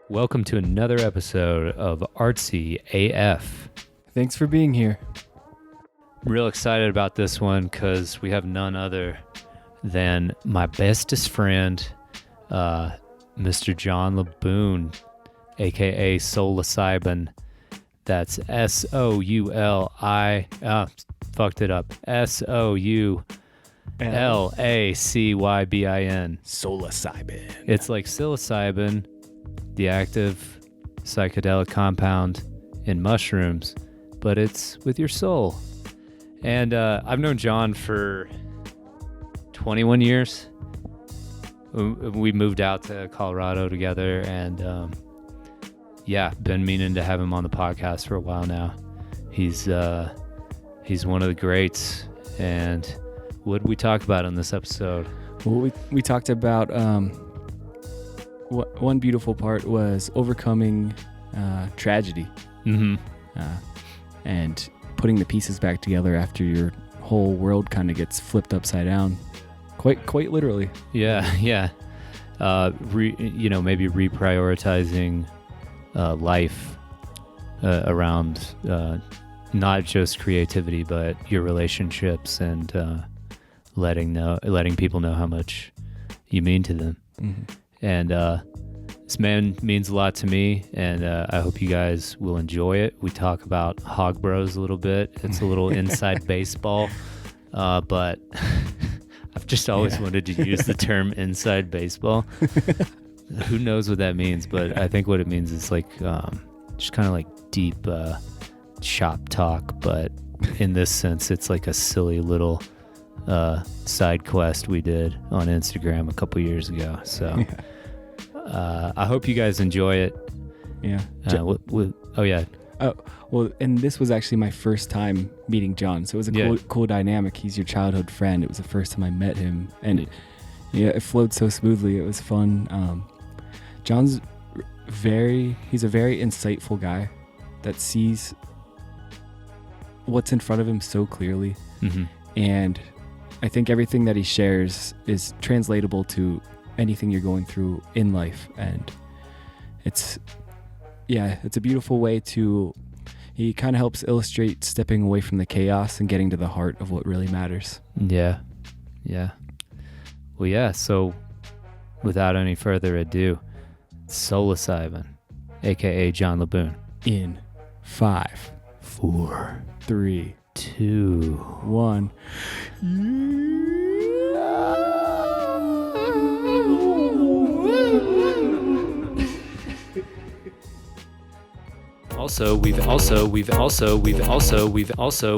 Welcome to another episode of Artsy AF. Thanks for being here. I'm real excited about this one because we have none other than my bestest friend, Mr. John Laboon, aka Soulacybin. That's S-O-U-L-I... fucked it up. S-O-U-L-A-C-Y-B-I-N. Soulacybin. It's like psilocybin, the active psychedelic compound in mushrooms, but it's with your soul. And I've known John for 21 years. We moved out to Colorado together, and been meaning to have him on the podcast for a while now. He's one of the greats. And what did we talk about in this episode? Well, we talked about one beautiful part was overcoming tragedy, and putting the pieces back together after your whole world kind of gets flipped upside down, quite literally. Yeah. Maybe reprioritizing life around not just creativity, but your relationships and letting people know how much you mean to them. Mm-hmm. And this man means a lot to me, and I hope you guys will enjoy it. We talk about Hog Bros a little bit. It's a little inside baseball, but I've just always wanted to use the term inside baseball. Who knows what that means, but I think what it means is like just kind of like deep shop talk, but in this sense, it's like a silly little side quest we did on Instagram a couple years ago. So I hope you guys enjoy it. Yeah. Oh, well, and this was actually my first time meeting John, so it was a cool dynamic. He's your childhood friend. It was the first time I met him, and it flowed so smoothly. It was fun. John's he's a very insightful guy that sees what's in front of him so clearly. Mm-hmm. And I think everything that he shares is translatable to anything you're going through in life. And it's a beautiful way he kind of helps illustrate stepping away from the chaos and getting to the heart of what really matters. Yeah. Well, yeah, so without any further ado, Soulacybin, aka John Laboon. In 5, 4, 3, 2, 1.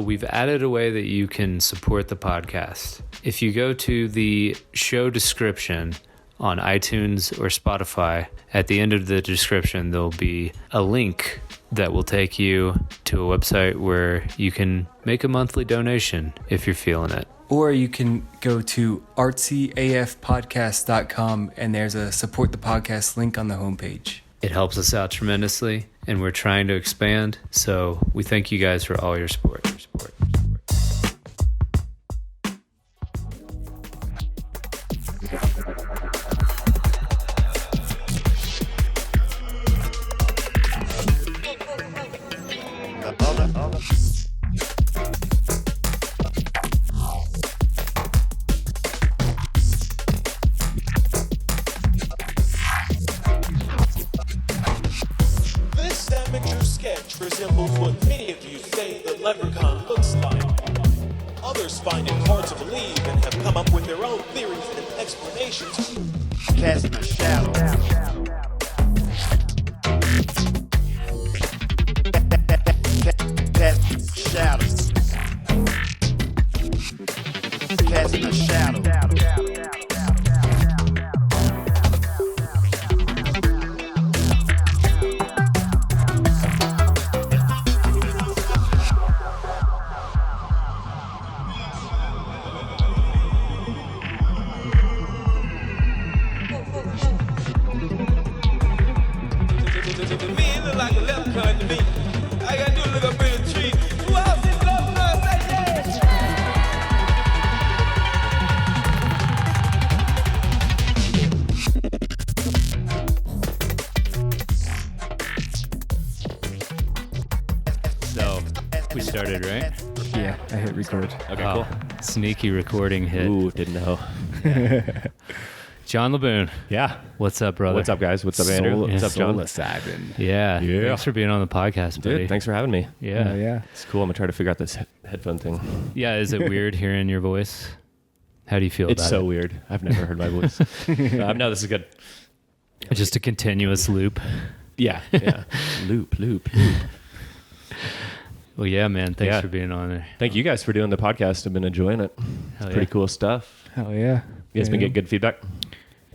We've added a way that you can support the podcast. If you go to the show description on iTunes or Spotify, at the end of the description, there'll be a link that will take you to a website where you can make a monthly donation if you're feeling it. Or you can go to artsyafpodcast.com, and there's a support the podcast link on the homepage. It helps us out tremendously, and we're trying to expand, so we thank you guys for all your support. Resembles what many of you say the leprechaun looks like. Others find it hard to believe and have come up with their own theories and explanations. Casting a shadow. Casting a shadow. started, right? Yeah, I hit record. Okay, cool. Sneaky recording hit. Ooh, didn't know. John Laboon. Yeah. What's up, brother? What's up, guys? What's up, Andrew? What's up, John? Soulacybin. Yeah. Yeah. Thanks for being on the podcast, buddy. Dude, thanks for having me. Yeah. Yeah. It's cool. I'm going to try to figure out this headphone thing. Yeah, is it weird hearing your voice? How do you feel It's about so it? weird. I've never heard my voice. No, this is good. Just a continuous loop. Yeah. Loop. Well, yeah, man. Thanks Yeah. for being on there. Thank you guys for doing the podcast. I've been enjoying it. It's Hell pretty yeah. cool stuff. Hell yeah. You guys been getting good feedback?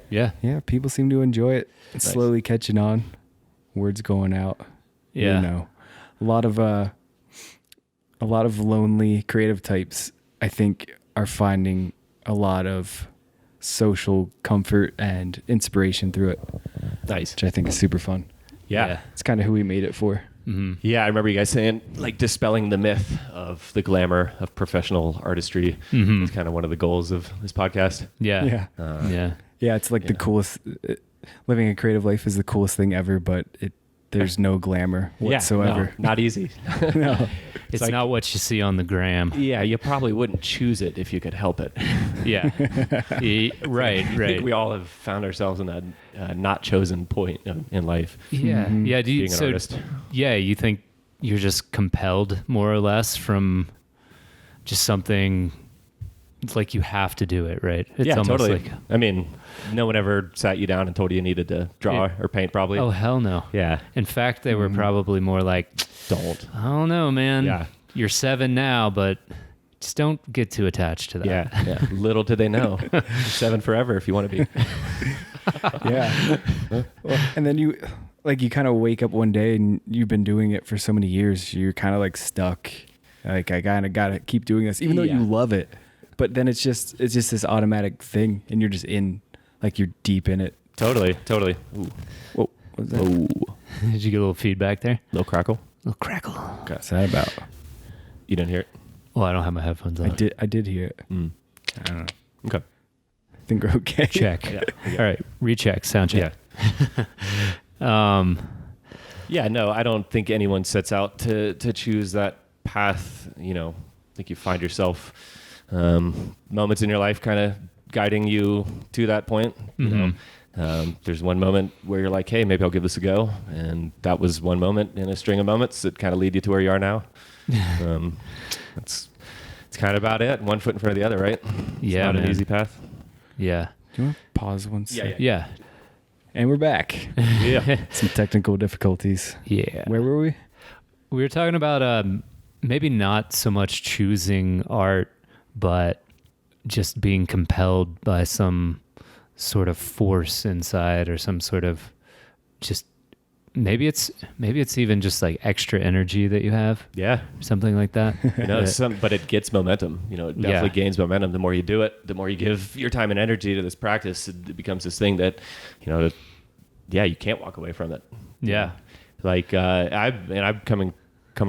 Yeah. Yeah, people seem to enjoy it. It's Nice. slowly catching on. Words going out. Yeah. You know, a lot of lonely creative types, I think, are finding a lot of social comfort and inspiration through it, Nice. which I think is super fun. Yeah. It's kind of who we made it for. Mm-hmm. Yeah, I remember you guys saying, like, dispelling the myth of the glamour of professional artistry Mhm. is kind of one of the goals of this podcast. Yeah. Yeah. Yeah. Yeah, it's like the coolest. Living a creative life is the coolest thing ever, but there's no glamour whatsoever. Yeah, no, not easy. No. It's like- not what you see on the gram. Yeah, you probably wouldn't choose it if you could help it. Yeah. Right. I think we all have found ourselves in that not chosen point in life. Yeah. Mhm. Yeah. Do you, Being an so, artist. yeah, you think you're just compelled more or less from just something. It's like you have to do it, right? It's Yeah, almost totally. like, I mean, no one ever sat you down and told you needed to draw or paint, probably. oh, hell no. Yeah. In fact, they were probably more like, Don't. I don't know, man. Yeah. You're 7 now, but just don't get too attached to that. Yeah. Little did they know. You're 7 forever if you want to be. Yeah. Well, and then you kind of wake up one day and you've been doing it for so many years. You're kind of like stuck. Like, I kind of got to keep doing this, even though Yeah. you love it. But then it's just this automatic thing, and you're just you're deep in it. Totally. Ooh. Whoa, what was that? Oh. Did you get a little feedback there? Little crackle. little crackle. What's that about? You didn't hear it? Well, I don't have my headphones on. I did hear it. Mm. I don't know. Okay. I think we're okay. Check. Yeah. All right. Recheck. Sound check. Yeah. Yeah, no, I don't think anyone sets out to choose that path. You know, I think you find yourself moments in your life kind of guiding you to that point. You know, there's one moment where you're like, hey, maybe I'll give this a go. And that was one moment in a string of moments that kind of lead you to where you are now. It's kind of about it. One foot in front of the other, right? It's Yeah, not man. an easy path. Yeah. Do you want to pause one second? Yeah. And we're back. Yeah. Some technical difficulties. Yeah. Where were we? We were talking about maybe not so much choosing art, but just being compelled by some sort of force inside, or some sort of just maybe it's even just like extra energy that you have, Yeah. something like that. You know, but it gets momentum. You know, it definitely gains momentum. The more you do it, the more you give your time and energy to this practice, it becomes this thing that, you know, you can't walk away from it. Yeah. Like I'm coming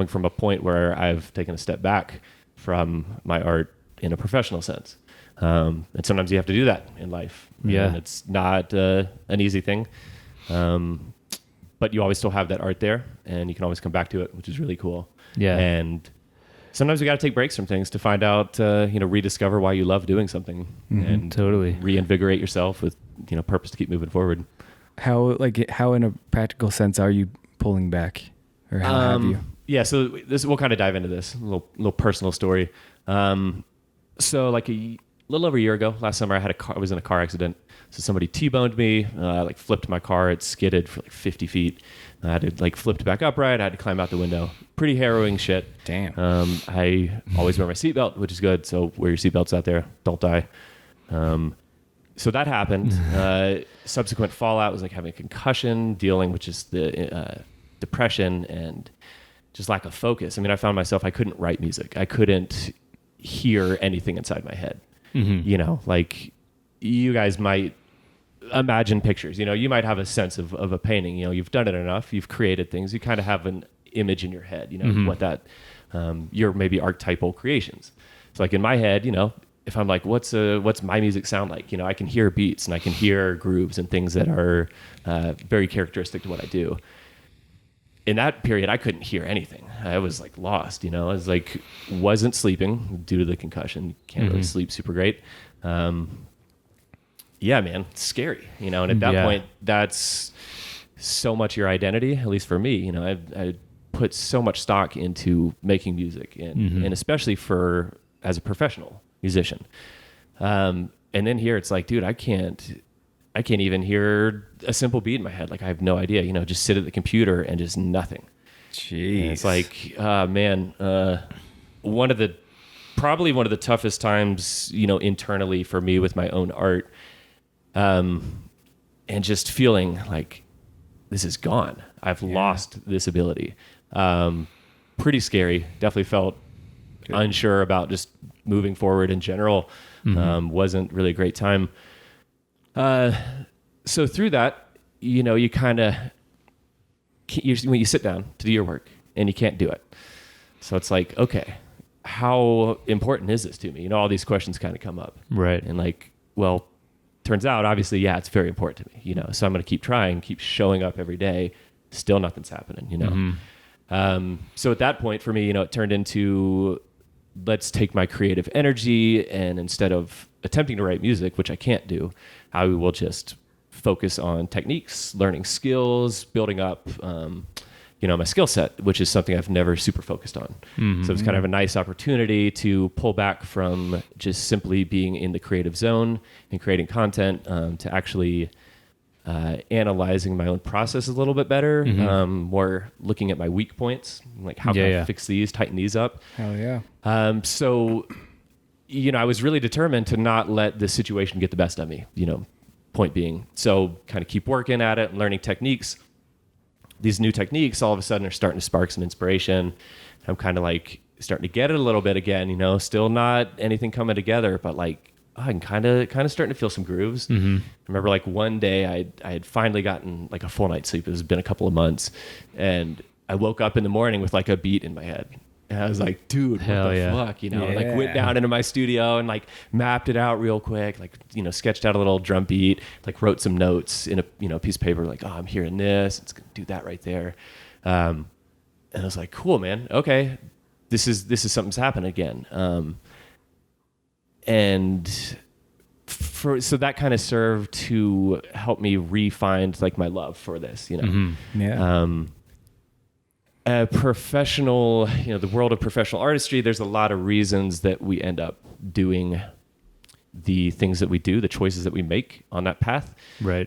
from a point where I've taken a step back from my art in a professional sense. And sometimes you have to do that in life. Yeah. And it's not an easy thing. But you always still have that art there, and you can always come back to it, which is really cool. Yeah. And sometimes you got to take breaks from things to find out, rediscover why you love doing something, and Totally. reinvigorate yourself with, purpose to keep moving forward. How in a practical sense are you pulling back, or how have you? Yeah, so we'll kind of dive into this a little personal story. So like a little over a year ago, last summer, I was in a car accident. So somebody T-boned me, flipped my car. It skidded for like 50 feet. I had to flipped back upright. I had to climb out the window. Pretty harrowing shit. Damn. I always wear my seatbelt, which is good. So wear your seatbelts out there. Don't die. So that happened. Subsequent fallout was like having a concussion, dealing with just the depression and just lack of focus. I mean, I found myself, I couldn't write music. I couldn't hear anything inside my head. Like you guys might imagine pictures, you might have a sense of a painting, you've done it enough, you've created things, you kind of have an image in your head, what that, your maybe archetypal creations. So like in my head, if I'm like, what's my music sound like? I can hear beats and I can hear grooves and things that are very characteristic to what I do. in that period, I couldn't hear anything. I was like lost, you know. I was like, wasn't sleeping due to the concussion. Can't really sleep super great. Yeah, man, it's scary, you know. And at that point, that's so much your identity, at least for me. You know, I put so much stock into making music, and especially as a professional musician. And then here, it's like, dude, I can't even hear a simple beat in my head. Like, I have no idea, you know, just sit at the computer and just nothing. Jeez. And it's like, man, probably one of the toughest times, you know, internally for me with my own art, and just feeling like this is gone. I've lost this ability. Pretty scary. Definitely felt unsure about just moving forward in general. Wasn't really a great time. So through that, you know, you kind of, when you sit down to do your work and you can't do it. So it's like, okay, how important is this to me? You know, all these questions kind of come up. Right. And like, well, turns out, obviously, yeah, it's very important to me, you know, so I'm going to keep trying, keep showing up every day. Still nothing's happening, you know? So at that point for me, you know, it turned into, let's take my creative energy, and instead of attempting to write music, which I can't do, I will just focus on techniques, learning skills, building up, you know, my skill set, which is something I've never super focused on. So it's kind of a nice opportunity to pull back from just simply being in the creative zone and creating content, to actually analyzing my own process a little bit better, more looking at my weak points, like how can I fix these, tighten these up. Hell yeah. So, you know, I was really determined to not let this situation get the best of me, you know, point being. So kind of keep working at it and learning techniques. These new techniques all of a sudden are starting to spark some inspiration. I'm kind of like starting to get it a little bit again, you know, still not anything coming together, but like, I'm kind of starting to feel some grooves. I remember like one day I had finally gotten like a full night's sleep. It has been a couple of months, and I woke up in the morning with like a beat in my head. And I was like, dude, what the fuck, you know? Like went down into my studio and like mapped it out real quick, like, you know, sketched out a little drum beat, like wrote some notes in a, you know, piece of paper, like, oh, I'm hearing this, it's gonna do that right there. And I was like, cool, man. Okay. This is something's happened again. So that kind of served to help me re-find like my love for this, you know? A professional, you know, the world of professional artistry, there's a lot of reasons that we end up doing the things that we do, the choices that we make on that path. Right.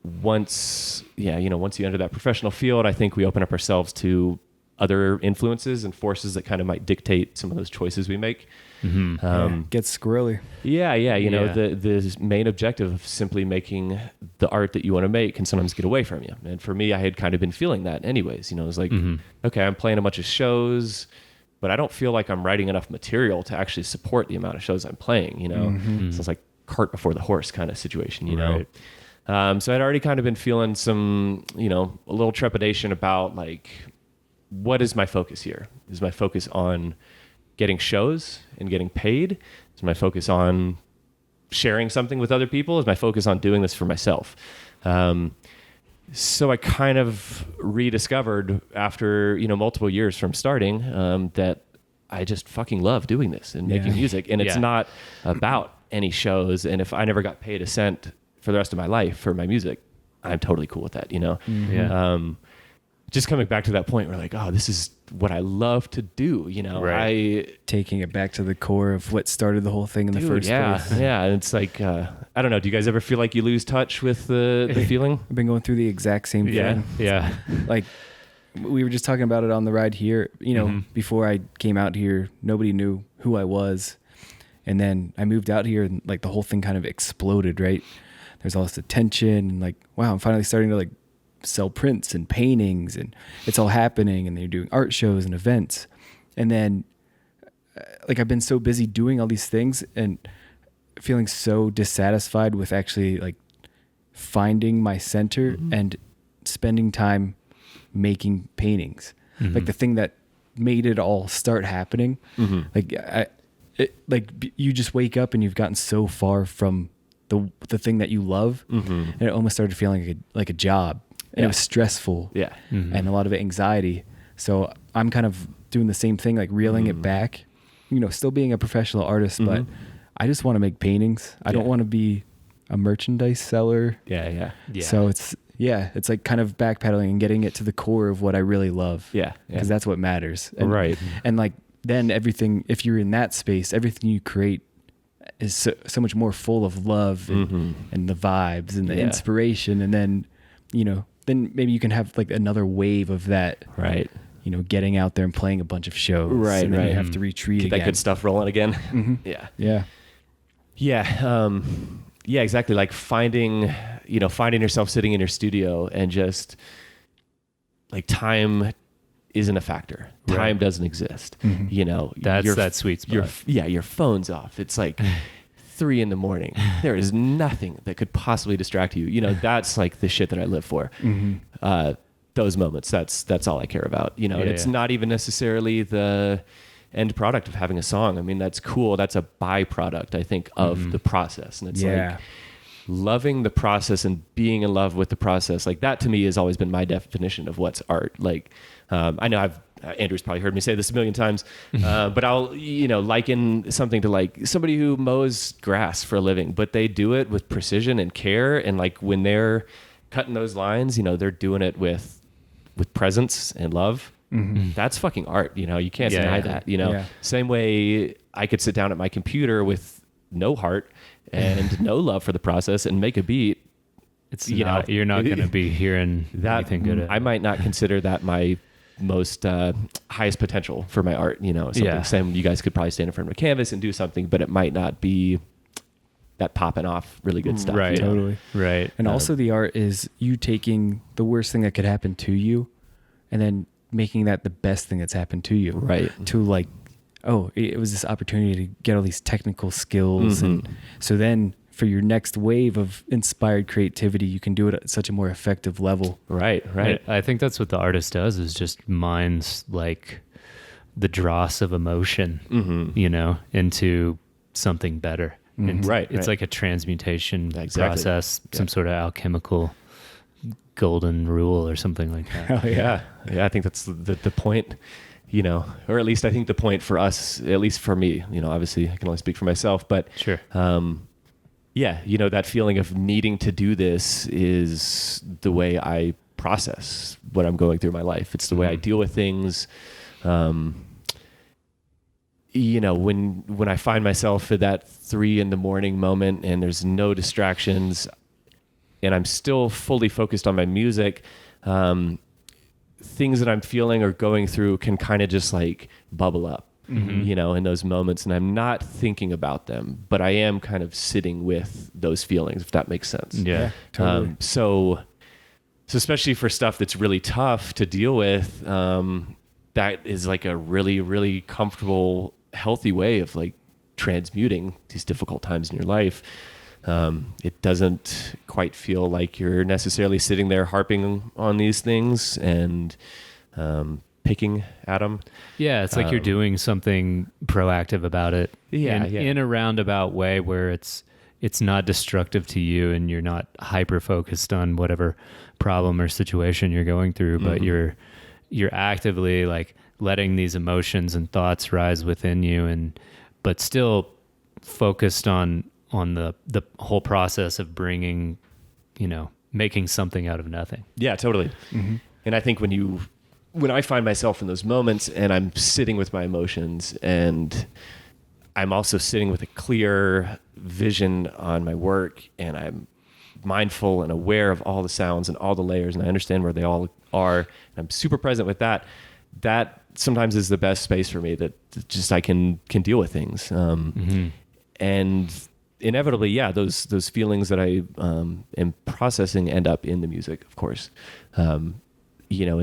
Once you enter that professional field, I think we open up ourselves to other influences and forces that kind of might dictate some of those choices we make. Gets squirrely. You know, the main objective of simply making the art that you want to make can sometimes get away from you. And for me, I had kind of been feeling that anyways. You know, it was like, okay, I'm playing a bunch of shows, but I don't feel like I'm writing enough material to actually support the amount of shows I'm playing, you know? So it's like cart before the horse kind of situation, you know? So I'd already kind of been feeling some, you know, a little trepidation about like, what is my focus here? Is my focus on getting shows and getting paid? Is my focus on sharing something with other people? Is my focus on doing this for myself? So I kind of rediscovered after, you know, multiple years from starting, that I just fucking love doing this and making music. And it's not about any shows. And if I never got paid a cent for the rest of my life for my music, I'm totally cool with that, you know? Just coming back to that point where like, oh, this is what I love to do, you know? Taking it back to the core of what started the whole thing in the first place. Yeah. And it's like, I don't know. Do you guys ever feel like you lose touch with the feeling? I've been going through the exact same thing. Yeah. Like we were just talking about it on the ride here, you know, before I came out here, nobody knew who I was. And then I moved out here and like the whole thing kind of exploded, right? There's all this attention and like, wow, I'm finally starting to like sell prints and paintings and it's all happening and they're doing art shows and events. And then like I've been so busy doing all these things and feeling so dissatisfied with actually like finding my center and spending time making paintings. Like the thing that made it all start happening. Like you just wake up and you've gotten so far from the thing that you love and it almost started feeling like a job. and it was stressful. Yeah. And a lot of anxiety. So I'm kind of doing the same thing, like reeling it back, still being a professional artist, but I just want to make paintings. I don't want to be a merchandise seller. Yeah. So it's like kind of backpedaling and getting it to the core of what I really love. Yeah. Because that's what matters. And, Right. And like, then everything, if you're in that space, everything you create is so much more full of love and the vibes and the inspiration. And then, then maybe you can have like another wave of that. Right. Getting out there and playing a bunch of shows. Right. And then you have to retreat Get again. that good stuff rolling again. Yeah. Yeah. Yeah, exactly. Like finding yourself sitting in your studio and just like time isn't a factor. Right. Time doesn't exist. That's that sweet spot. Your phone's off. It's like 3 a.m. There is nothing that could possibly distract you. That's like the shit that I live for. Those moments. That's all I care about. And it's not even necessarily the end product of having a song. I mean, that's cool. That's a byproduct, I think, of the process. And it's like loving the process and being in love with the process. Like that to me has always been my definition of what's art. Like, I know Andrew's probably heard me say this a million times, but I'll, liken something to like somebody who mows grass for a living, but they do it with precision and care. And like when they're cutting those lines, they're doing it with presence and love. That's fucking art. You can't deny that, Same way I could sit down at my computer with no heart and no love for the process and make a beat. You're not going to be hearing anything good. I might not consider that my most highest potential for my art. Same. You guys could probably stand in front of a canvas and do something, but it might not be that popping off really good stuff. Right. Totally. Right. And also the art is you taking the worst thing that could happen to you and then making that the best thing that's happened to you. Right. To like, it was this opportunity to get all these technical skills. And so then for your next wave of inspired creativity, you can do it at such a more effective level. Right. I think that's what the artist does, is just mines like the dross of emotion, into something better. And it's like a transmutation process, some sort of alchemical golden rule or something like that. Oh, yeah. I think that's the point, or at least I think the point for us, at least for me, obviously I can only speak for myself, but sure. That feeling of needing to do this is the way I process what I'm going through in my life. It's the way I deal with things. When I find myself at that 3 a.m. moment and there's no distractions and I'm still fully focused on my music, things that I'm feeling or going through can kind of just like bubble up, in those moments, and I'm not thinking about them, but I am kind of sitting with those feelings, if that makes sense. Yeah. Totally. So especially for stuff that's really tough to deal with, that is like a really, really comfortable, healthy way of like transmuting these difficult times in your life. It doesn't quite feel like you're necessarily sitting there harping on these things and picking at them. Yeah, it's like you're doing something proactive about it. In a roundabout way where it's not destructive to you and you're not hyper focused on whatever problem or situation you're going through, but you're actively like letting these emotions and thoughts rise within you, but still focused on the whole process of bringing, making something out of nothing. Yeah, totally. And I think when I find myself in those moments and I'm sitting with my emotions and I'm also sitting with a clear vision on my work and I'm mindful and aware of all the sounds and all the layers and I understand where they all are, and I'm super present with that sometimes is the best space for me, that just I can deal with things. And inevitably, those feelings that I am processing end up in the music, of course, in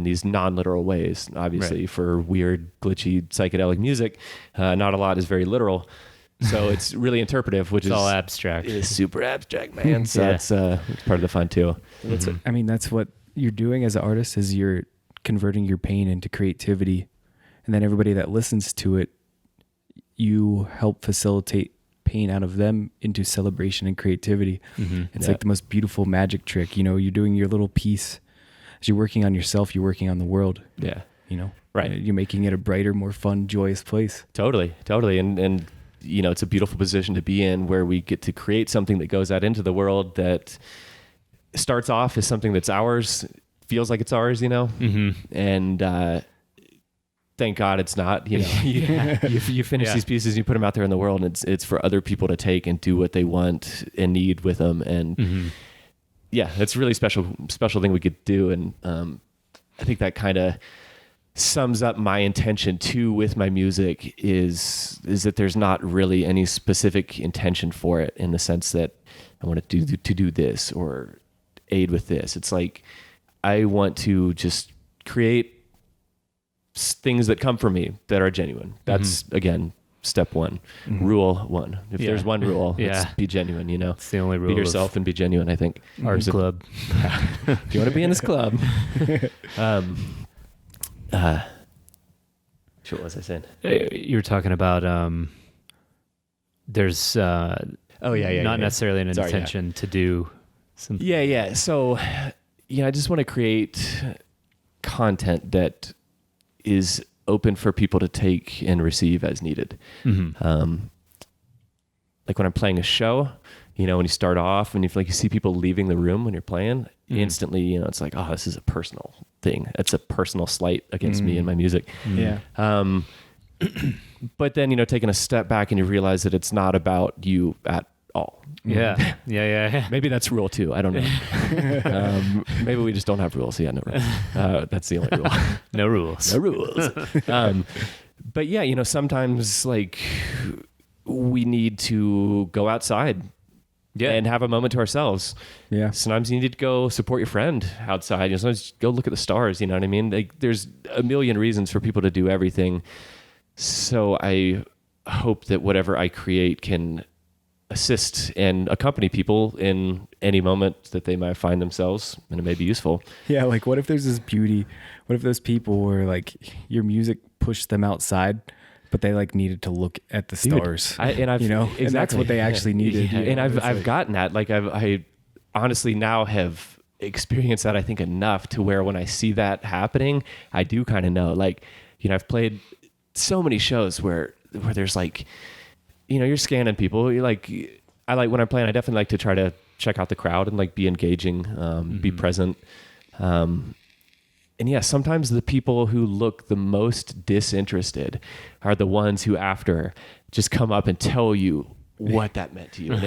these non-literal ways. Obviously, for weird, glitchy, psychedelic music, not a lot is very literal. So it's really interpretive, which it's is all abstract. It is super abstract, man. So that's part of the fun too. That's what you're doing as an artist, is you're converting your pain into creativity. And then everybody that listens to it, you help facilitate pain out of them into celebration and creativity. It's like the most beautiful magic trick. You're doing your little piece as you're working on yourself, you're working on the world. Yeah. You know, Right. You're making it a brighter, more fun, joyous place. Totally. And you know, it's a beautiful position to be in where we get to create something that goes out into the world that starts off as something that's ours, feels like it's ours, you know, and thank God it's not, you know, you finish these pieces, you put them out there in the world, and it's for other people to take and do what they want and need with them. And yeah, that's a really special thing we could do. And I think that kind of sums up my intention too with my music is that there's not really any specific intention for it, in the sense that I want to do this or aid with this. It's like I want to just create things that come from me that are genuine. That's again step one, rule one. If there's one rule, it's be genuine. You know, it's the only rule. Be yourself and be genuine. I think. Arts club. If you want to be in this club. What was I saying? You were talking about there's not necessarily an intention to do some. Yeah. So, I just want to create content that is open for people to take and receive as needed. Like when I'm playing a show, when you start off and you see people leaving the room when you're playing, instantly, it's like, oh, this is a personal thing. It's a personal slight against me and my music. Yeah. But then, taking a step back and you realize that it's not about you at all. Yeah. Maybe that's rule 2. I don't know. Maybe we just don't have rules. Yeah, no rules. That's the only rule. No rules. No rules. But yeah, sometimes like we need to go outside and have a moment to ourselves. Yeah. Sometimes you need to go support your friend outside. Sometimes go look at the stars. You know what I mean? Like, there's a million reasons for people to do everything. So I hope that whatever I create can assist and accompany people in any moment that they might find themselves, and it may be useful. Yeah, like what if there's this beauty? What if those people were like your music pushed them outside, but they like needed to look at the stars? Exactly. And that's what they actually needed. Yeah. And I've gotten that. Like I honestly now have experienced that, I think, enough to where when I see that happening, I do kind of know. Like, I've played so many shows where there's like, you're scanning people. You're like, I like when I'm playing, I definitely like to try to check out the crowd and like be engaging, be present. And yeah, sometimes the people who look the most disinterested are the ones who after just come up and tell you what that meant to you. And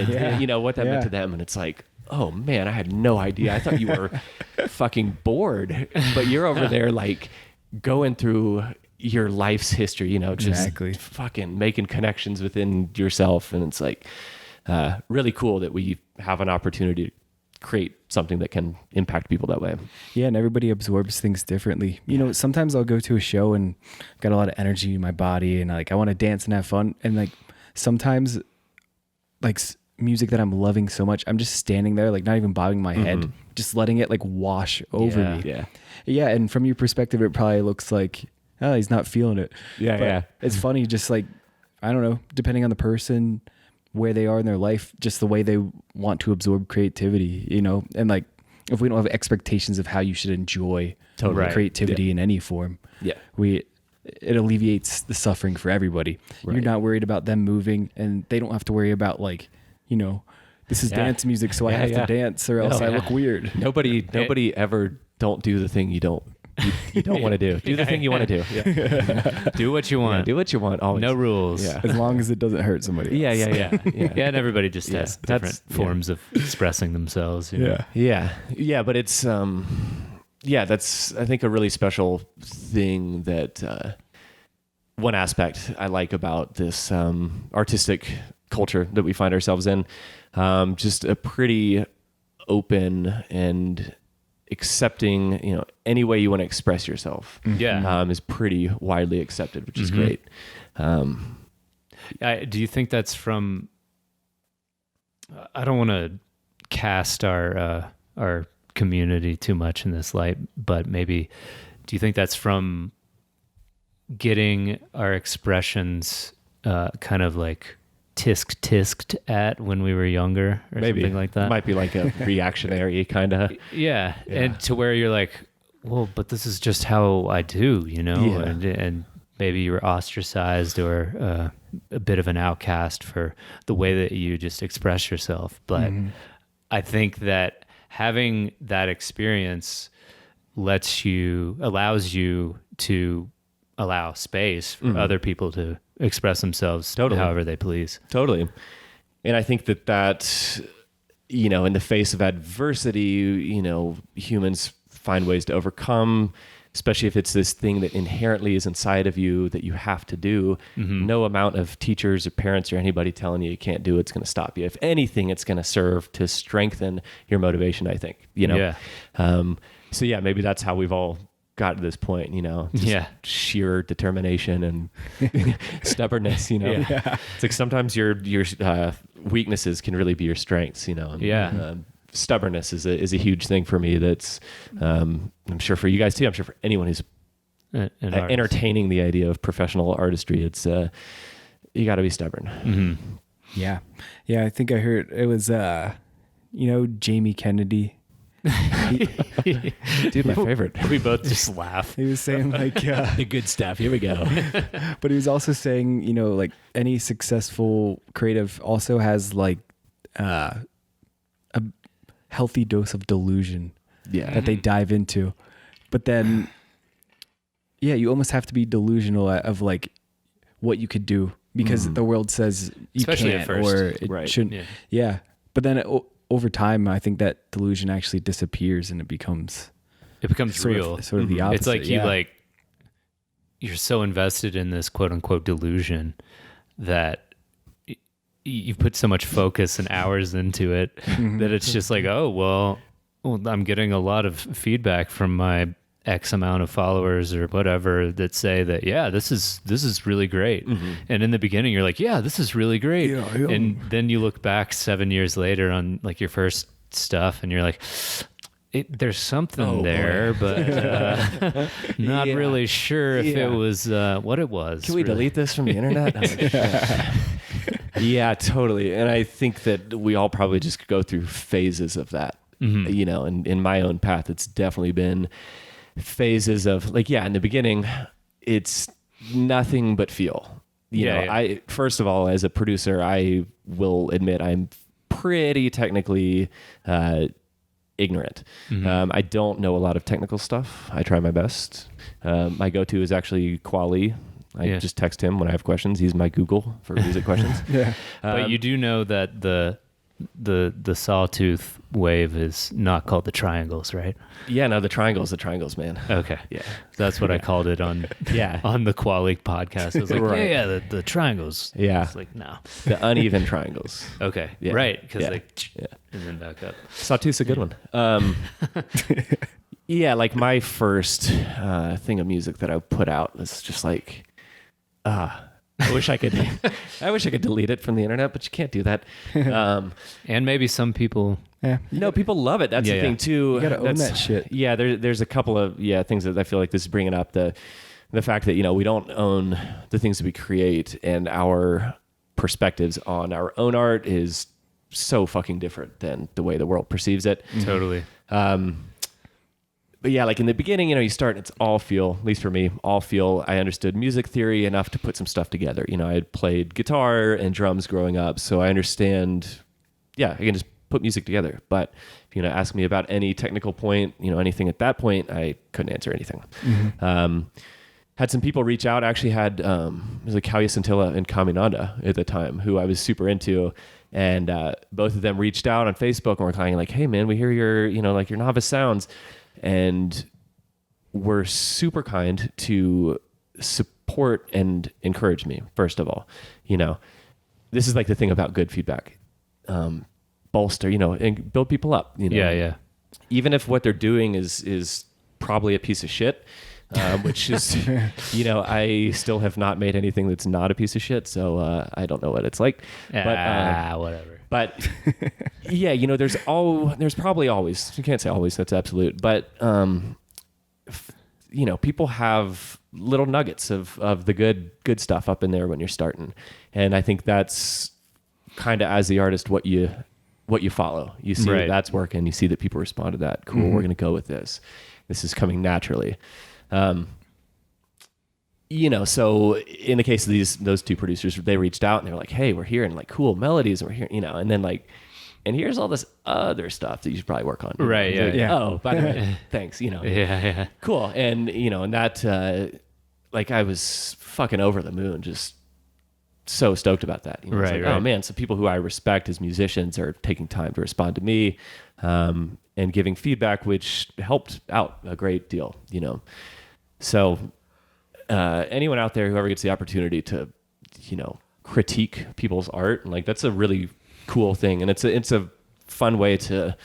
what that meant to them. And it's like, oh man, I had no idea. I thought you were fucking bored, but you're over there like going through your life's history, just fucking making connections within yourself. And it's like really cool that we have an opportunity to create something that can impact people that way. Yeah, and everybody absorbs things differently. Sometimes I'll go to a show and I've got a lot of energy in my body and like I want to dance and have fun. And like sometimes like music that I'm loving so much, I'm just standing there like not even bobbing my head, just letting it like wash over me. Yeah, and from your perspective, it probably looks like, oh, he's not feeling it. But it's funny, just like, I don't know, depending on the person, where they are in their life, just the way they want to absorb creativity, and like, if we don't have expectations of how you should enjoy creativity in any form, it alleviates the suffering for everybody. Right. You're not worried about them moving, and they don't have to worry about like, this is dance music, so I have to dance or else I look weird. Nobody ever don't do the thing you don't want to do. Do the thing you want to do. Yeah. Do what you want. Yeah, do what you want. Always. No rules. Yeah. As long as it doesn't hurt somebody else. Yeah. And everybody just has different forms of expressing themselves. Yeah. But it's that's I think a really special thing that one aspect I like about this artistic culture that we find ourselves in. Just a pretty open and accepting, any way you want to express yourself, is pretty widely accepted, which is great. Do you think that's from? I don't want to cast our community too much in this light, but maybe do you think that's from getting our expressions kind of like tisked at when we were younger or something like that? Might be like a reactionary kind of. Yeah. And to where you're like, well, but this is just how I do, and maybe you're ostracized or a bit of an outcast for the way that you just express yourself. But I think that having that experience allows you to allow space for other people to express themselves however they please. Totally. And I think that, in the face of adversity, humans find ways to overcome, especially if it's this thing that inherently is inside of you that you have to do. No amount of teachers or parents or anybody telling you can't do it's going to stop you. If anything, it's going to serve to strengthen your motivation, I think, Yeah. So yeah, maybe that's how we've all got to this point, just sheer determination and stubbornness, It's like sometimes your weaknesses can really be your strengths, stubbornness is a huge thing for me. That's I'm sure for you guys too. I'm sure for anyone who's entertaining the idea of professional artistry, it's you got to be stubborn. Yeah. I think I heard it was Jamie Kennedy. Dude, my favorite. We both just laugh. He was saying like the good stuff. Here we go. But he was also saying, like any successful creative also has like a healthy dose of delusion that they dive into. But then, you almost have to be delusional of like what you could do because the world says you Especially can't at first. or it shouldn't. Yeah. But then over time, I think that delusion actually disappears and it becomes real. Sort of the opposite. It's like you're so invested in this quote unquote delusion that you put so much focus and hours into it that it's just like, oh, well, I'm getting a lot of feedback from my X amount of followers or whatever that say that, this is really great. And in the beginning you're like, this is really great. And then you look back 7 years later on like your first stuff and you're like, there's something there, but not really sure if it was what it was. Can we delete this from the internet? Yeah, totally. And I think that we all probably just go through phases of that, and in my own path, it's definitely been phases of like, in the beginning, it's nothing but feel. I first of all, as a producer, I will admit I'm pretty technically ignorant. I don't know a lot of technical stuff. I try my best. My go-to is actually Quali. I just text him when I have questions. He's my Google for music questions. But you do know that the sawtooth wave is not called the triangles, right? Yeah, no, the triangles, man. Okay. Yeah. That's what I called it on on the Quali podcast. I was like, the triangles. Yeah. It's like, no. The uneven triangles. Okay. Yeah. Right. Because and then back up. Sawtooth's a good one. Like my first thing of music that I put out was just like, I wish I could delete it from the internet, but you can't do that. And maybe some people. No, people love it. That's the thing too. You gotta own that shit. Yeah, there's a couple of things that I feel like this is bringing up the fact that we don't own the things that we create, and our perspectives on our own art is so fucking different than the way the world perceives it. Totally. But like in the beginning, you start, it's all feel, at least for me, all feel. I understood music theory enough to put some stuff together. I had played guitar and drums growing up, so I understand, I can just put music together. But if ask me about any technical point, anything at that point, I couldn't answer anything. Had some people reach out. I actually had, it was like Kauya Scintilla and Kaminanda at the time, who I was super into. And both of them reached out on Facebook and were kind of like, hey man, we hear your, your novice sounds. And were super kind to support and encourage me, first of all. This is like the thing about good feedback. Bolster, and build people up. Yeah. Even if what they're doing is probably a piece of shit, which is, I still have not made anything that's not a piece of shit, so I don't know what it's like. But whatever. But there's probably always, you can't say always, that's absolute, but people have little nuggets of the good stuff up in there when you're starting. And I think that's kind of, as the artist, what you follow. You see that that's working, you see that people respond to that. Cool, we're going to go with this. this is coming naturally. So in the case of those two producers, they reached out and they were like, hey, we're hearing like cool melodies and we're hearing, and then like, and here's all this other stuff that you should probably work on. Right. Yeah. Like, Yeah. Oh, by the way, thanks. Yeah. Cool. And, and that, like I was fucking over the moon, just so stoked about that. It's Right. like, Right. Oh man. So people who I respect as musicians are taking time to respond to me, and giving feedback, which helped out a great deal, So, anyone out there who ever gets the opportunity to, critique people's art, like that's a really cool thing. And it's a fun way to,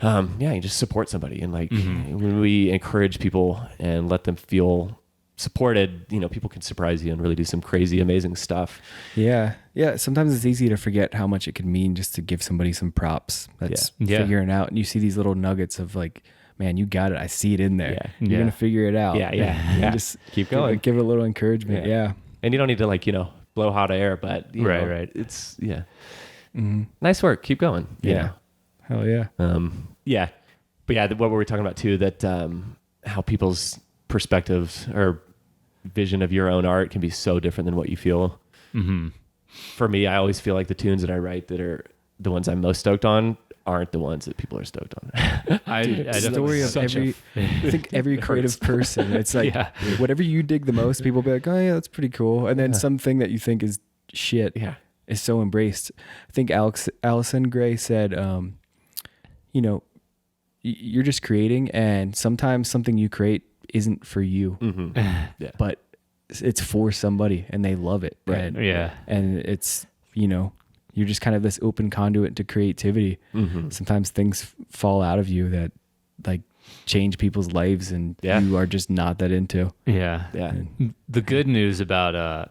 you just support somebody. And like when we encourage people and let them feel supported, people can surprise you and really do some crazy, amazing stuff. Yeah. Sometimes it's easy to forget how much it could mean just to give somebody some props. That's figuring out. And you see these little nuggets of like, man, you got it. I see it in there. Yeah. You're going to figure it out. Yeah. Just keep going. Give it a little encouragement. Yeah. And you don't need to like, blow hot air, but Right. It's nice work. Keep going. Yeah. Hell yeah. But what were we talking about too? That, how people's perspectives or vision of your own art can be so different than what you feel. Mm-hmm. For me, I always feel like the tunes that I write that are the ones I'm most stoked on aren't the ones that people are stoked on. The story of I think every creative person, it's like whatever you dig the most, people be like, oh yeah, that's pretty cool. And then something that you think is shit is so embraced. I think Allison Gray said, you're just creating, and sometimes something you create isn't for you, but it's for somebody and they love it. Right. And it's, you're just kind of this open conduit to creativity. Sometimes things fall out of you that like change people's lives and you are just not that into. Yeah. And the good news about,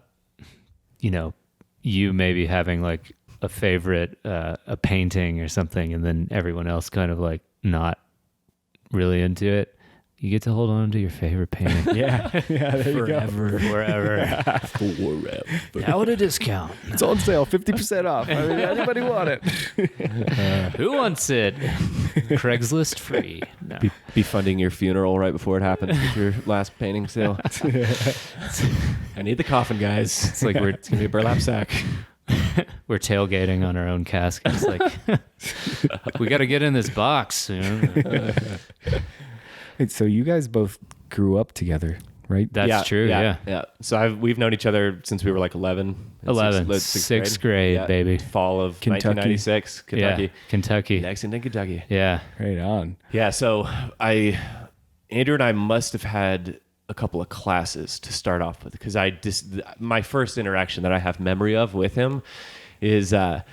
you maybe having like a favorite, a painting or something, and then everyone else kind of like not really into it. You get to hold on to your favorite painting. there you go. Forever. Now at a discount. It's on sale, 50% off. I mean, anybody want it? Who wants it? Craigslist free. No. Be funding your funeral right before it happens with your last painting sale. I need the coffin, guys. It's like it's gonna be a burlap sack. We're tailgating on our own casket. It's like we got to get in this box. So you guys both grew up together, right? That's true. Yeah. So we've known each other since we were like 11. Sixth grade, baby. Fall of Kentucky. 1996, Kentucky. Yeah, Kentucky. Lexington, Kentucky. Yeah. Right on. Yeah. So Andrew and I must have had a couple of classes to start off with, because my first interaction that I have memory of with him is, how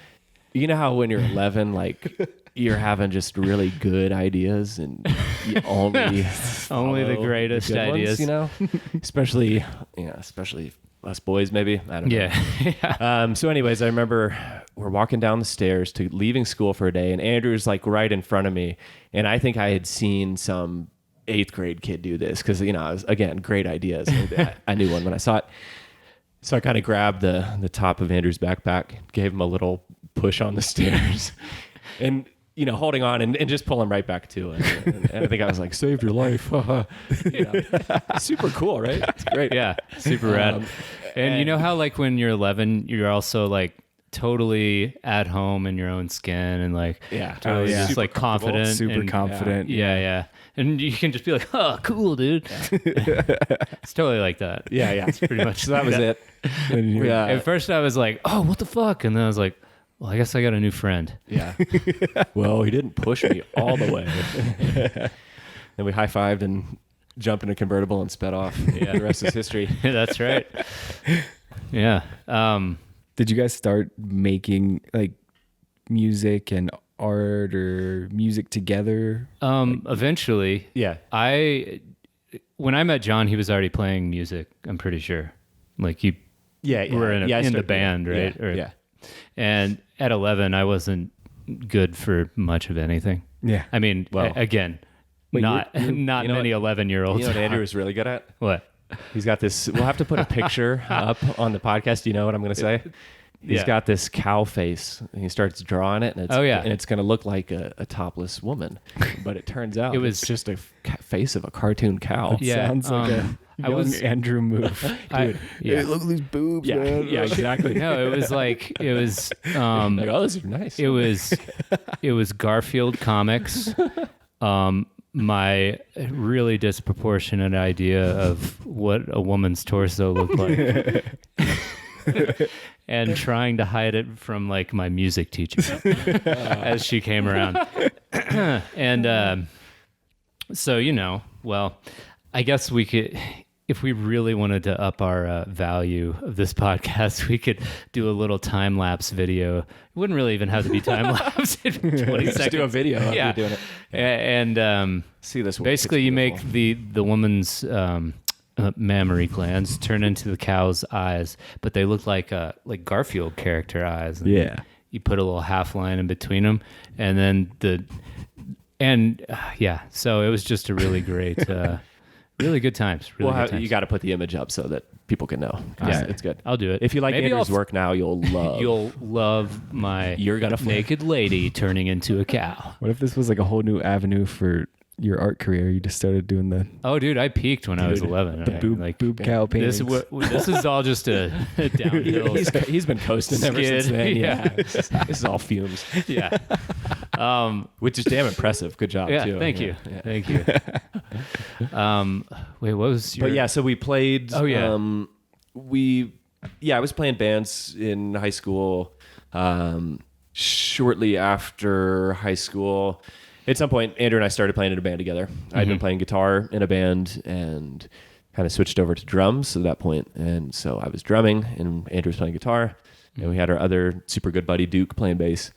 when you're 11, like you're having just really good ideas and you only the greatest good ideas, ones, especially us boys, maybe. I don't know. Yeah. So anyways, I remember we're walking down the stairs to leaving school for a day, and Andrew's like right in front of me. And I think I had seen some 8th grade kid do this because, I was, again, great ideas. I knew one when I saw it. So I kind of grabbed the top of Andrew's backpack, gave him a little push on the stairs, and holding on and just pull him right back to it. And I think I was like, saved your life. Super cool, right? It's great. Yeah. Super rad. And you know how like when you're 11, you're also like totally at home in your own skin and like totally just like confident. Super confident. Yeah. And you can just be like, oh, cool, dude. It's totally like that. Yeah. It's pretty much So that was it. At first I was like, oh, what the fuck? And then I was like, well, I guess I got a new friend. Yeah. Well, he didn't push me all the way. Then we high-fived and jumped in a convertible and sped off. Yeah. The rest is history. That's right. Yeah. Did you guys start making like music and art or music together? Eventually. Yeah. When I met John, he was already playing music, I'm pretty sure. Like you were in the band, right? Yeah. And at 11, I wasn't good for much of anything. Yeah. I mean, again, not many 11-year-olds. You know what Andrew is really good at? What? He's got this. We'll have to put a picture up on the podcast. Do you know what I'm going to say? He's got this cow face, and he starts drawing it, and it's going to look like a topless woman, but it turns out it's just a face of a cartoon cow. Sounds like a young Andrew move. Dude, hey, look at these boobs, man. Yeah, exactly. No, it was like like, oh, those are nice. It was Garfield comics. My really disproportionate idea of what a woman's torso looked like. And trying to hide it from like my music teacher as she came around. And so, well, I guess we could, if we really wanted to up our value of this podcast, we could do a little time lapse video. It wouldn't really even have to be time lapse. 20 seconds. Just do a video of you doing it. And see this. Basically, you make the woman's mammary glands turn into the cow's eyes, but they look like Garfield character eyes. And you put a little half line in between them, and then so it was just a really great, really good times. Really good times. You got to put the image up so that people can know. Yeah, it's good. I'll do it. If you like Andrew's work now, you'll love my You're gonna naked lady turning into a cow. What if this was like a whole new avenue for your art career? You just started doing the dude, I peaked when I was 11. The boob cow paintings. This is all just a downhill. He's been coasting ever since then. Yeah, this is all fumes. Yeah, which is damn impressive. Good job. Yeah, too. Thank you. Wait, what was your? But so we played. Oh yeah. I was playing bands in high school. Shortly after high school. At some point, Andrew and I started playing in a band together. I'd been playing guitar in a band and kind of switched over to drums at that point. And so I was drumming and Andrew was playing guitar. And we had our other super good buddy, Duke, playing bass,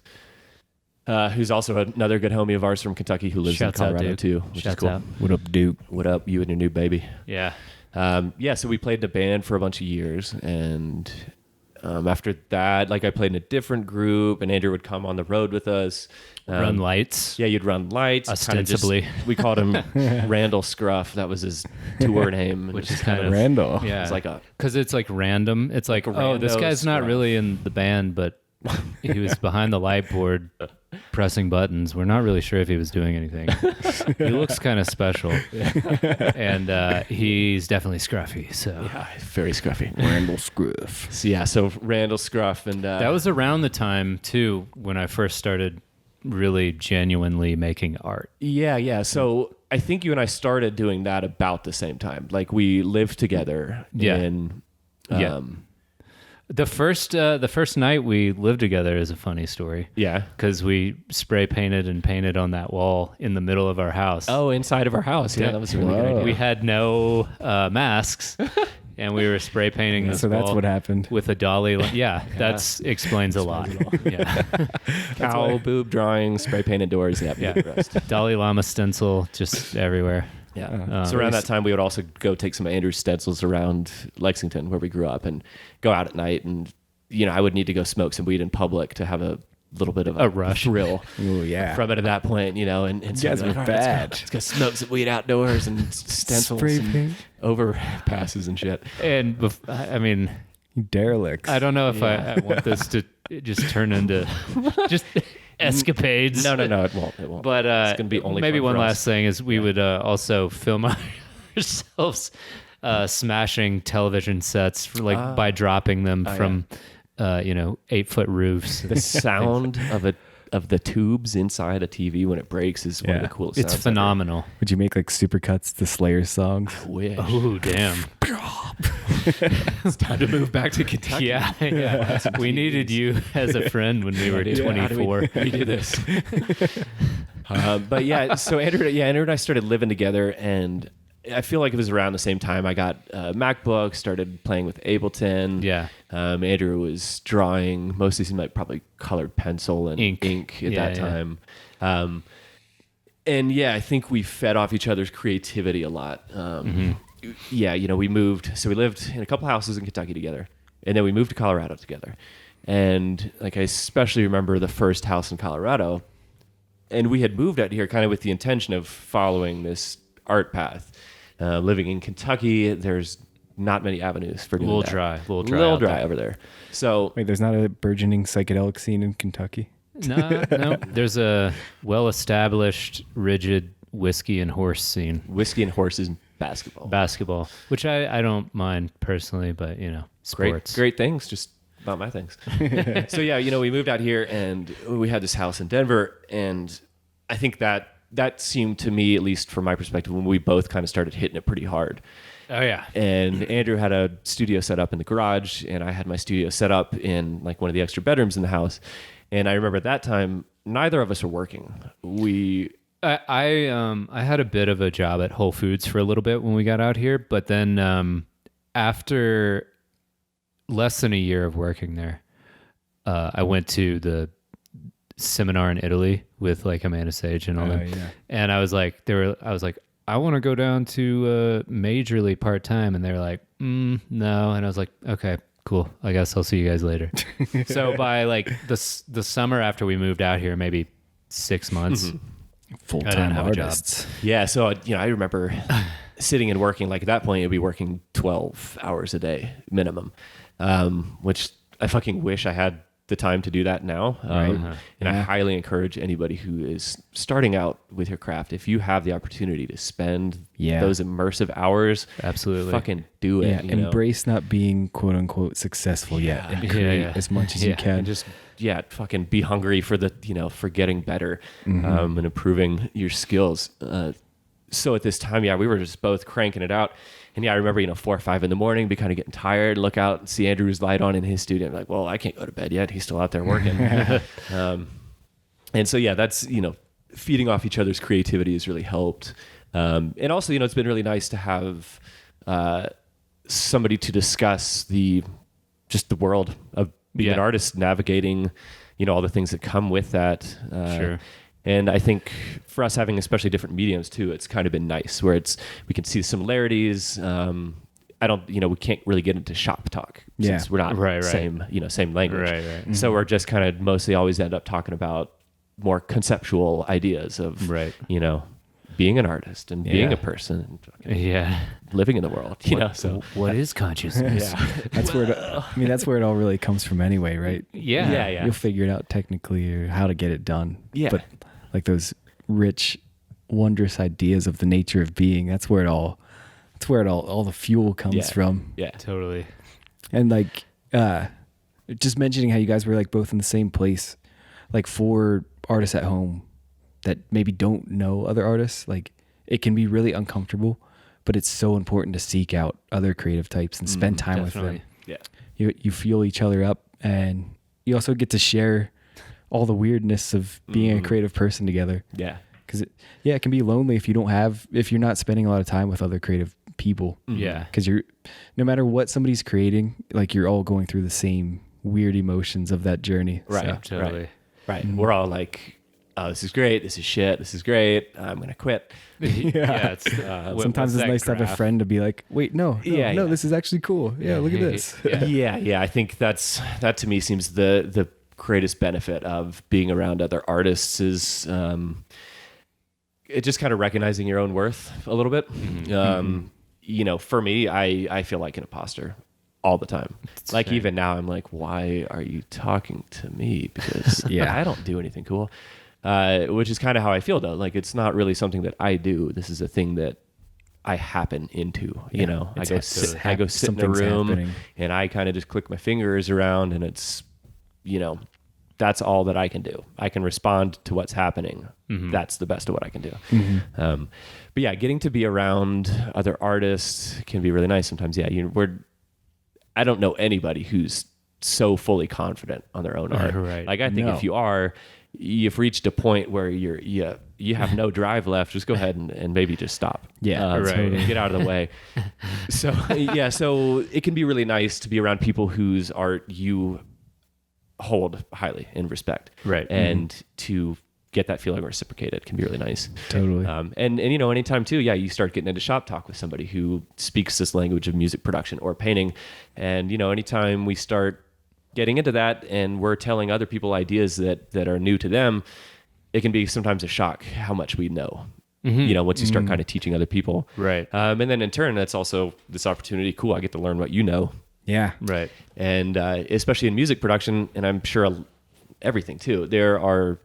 who's also another good homie of ours from Kentucky who lives in Colorado too, which is cool. Out. What up, Duke? What up, you and your new baby? Yeah. So we played in a band for a bunch of years. And after that, I played in a different group and Andrew would come on the road with us. Run lights. Yeah, you'd run lights. Ostensibly. We called him Randall Scruff. That was his tour name. Which is kind of Randall. Yeah. It's like because it's like random. It's like, this guy's not really in the band, but he was behind the light board pressing buttons. We're not really sure if he was doing anything. He looks kind of special. And he's definitely scruffy. So yeah, very scruffy. Randall Scruff. So Randall Scruff. And that was around the time, too, when I first started really genuinely making art. Yeah. So I think you and I started doing that about the same time. We lived together. The first night we lived together is a funny story. Yeah. Because we spray painted and painted on that wall in the middle of our house. Oh, inside of our house. Yeah, that was a really good idea. We had no masks. And we were spray painting this so that's wall what happened with a dolly. That explains a lot. Yeah, cow boob drawing, spray painted doors. Yeah. Dalai Lama stencil just everywhere. Yeah. So around that time, we would also go take some of Andrew's stencils around Lexington, where we grew up, and go out at night. And I would need to go smoke some weed in public to have a little bit of a rush thrill. Ooh, yeah. From it at that point, and you guys were bad. Let's go smoke some weed outdoors and stencils and overpasses and shit. And you derelicts. I don't know if I want this to just turn into just escapades. No, it won't. But it's gonna be only maybe one last us. thing is we would also film ourselves smashing television sets by dropping them from 8-foot roofs. The sound of the tubes inside a TV when it breaks is one of the coolest sounds. It's phenomenal. Ever. Would you make supercuts to Slayer songs? I wish. Oh, damn. It's time to move back to Kentucky. Yeah. We needed you as a friend when we were 24. We do this. So Andrew and I started living together, and I feel like it was around the same time I got a MacBook, started playing with Ableton. Yeah. Andrew was drawing, mostly seemed like probably colored pencil and ink at that time. I think we fed off each other's creativity a lot. We moved. So we lived in a couple houses in Kentucky together, and then we moved to Colorado together. And I especially remember the first house in Colorado, and we had moved out here kind of with the intention of following this art path. Living in Kentucky, there's not many avenues for doing that. A little dry over there. So wait, there's not a burgeoning psychedelic scene in Kentucky? No. There's a well-established, rigid whiskey and horse scene. Whiskey and horses and basketball, which I don't mind personally, but sports. Great things, just not my things. So yeah, we moved out here and we had this house in Denver, and I think that seemed to me, at least from my perspective, when we both kind of started hitting it pretty hard. Oh yeah. And Andrew had a studio set up in the garage, and I had my studio set up in like one of the extra bedrooms in the house. And I remember at that time, neither of us were working. I had a bit of a job at Whole Foods for a little bit when we got out here, but then after less than a year of working there, I went to the seminar in Italy with like Amanda Sage and all that. Yeah. And I was like, I want to go down to majorly part time, and they were like, no, and I was like, okay, cool. I guess I'll see you guys later. So by like the summer after we moved out here, maybe 6 months, full-time artists. Yeah. So I remember sitting and working. Like at that point, I'd be working 12 hours a day minimum, which I fucking wish I had the time to do that now. And I highly encourage anybody who is starting out with your craft, if you have the opportunity to spend those immersive hours, absolutely fucking do it. Embrace not being quote unquote successful yet, and create as much as you can. And just fucking be hungry for for getting better, and improving your skills. So at this time, we were just both cranking it out. And I remember, 4 or 5 in the morning, be kind of getting tired, look out and see Andrew's light on in his studio. I'm like, well, I can't go to bed yet. He's still out there working. And so, that's, feeding off each other's creativity has really helped. And also, it's been really nice to have somebody to discuss the world of being an artist, navigating, all the things that come with that. Sure. And I think for us having especially different mediums too, it's kind of been nice where we can see the similarities. We can't really get into shop talk since we're not same language. Right. Mm-hmm. So we're just kind of mostly always end up talking about more conceptual ideas of, being an artist and being a person and living in the world, so what is consciousness? That's where it all really comes from anyway, right? Yeah. You'll figure it out technically or how to get it done. Yeah. But like those rich, wondrous ideas of the nature of being, that's where all the fuel comes from. Yeah, totally. And like, just mentioning how you guys were like both in the same place, like for artists at home that maybe don't know other artists, like it can be really uncomfortable, but it's so important to seek out other creative types and spend time with them. Yeah. You fuel each other up, and you also get to share all the weirdness of being a creative person together. Yeah. Cause it can be lonely if you're not spending a lot of time with other creative people. Yeah. Cause no matter what somebody's creating, like you're all going through the same weird emotions of that journey. Right. So, totally. Right. We're all like, oh, this is great. This is shit. This is great. I'm going to quit. Sometimes it's nice to have a friend to be like, wait, no, this is actually cool. Yeah. Look at this. Yeah. I think that to me seems the greatest benefit of being around other artists is, it just kind of recognizing your own worth a little bit. For me, I feel like an imposter all the time. Like even now I'm like, why are you talking to me? Because I don't do anything cool. Which is kind of how I feel though. Like it's not really something that I do. This is a thing that I happen into, I go sit in a room and I kind of just click my fingers around and it's, that's all that I can do. I can respond to what's happening. That's the best of what I can do. But yeah, getting to be around other artists can be really nice sometimes. Yeah. I don't know anybody who's so fully confident on their own art. Right. Like I think if you've reached a point where you have no drive left, just go ahead and maybe just stop. Yeah. Right. Get out of the way. So it can be really nice to be around people whose art you hold highly in respect. Right. And to get that feeling reciprocated can be really nice. Totally. And anytime too, you start getting into shop talk with somebody who speaks this language of music production or painting. And, anytime we start getting into that and we're telling other people ideas that are new to them, it can be sometimes a shock how much we know. once you start kind of teaching other people. Right. And then in turn, that's also this opportunity. Cool. I get to learn what you know. Yeah. Right. And especially in music production, and I'm sure everything too, there are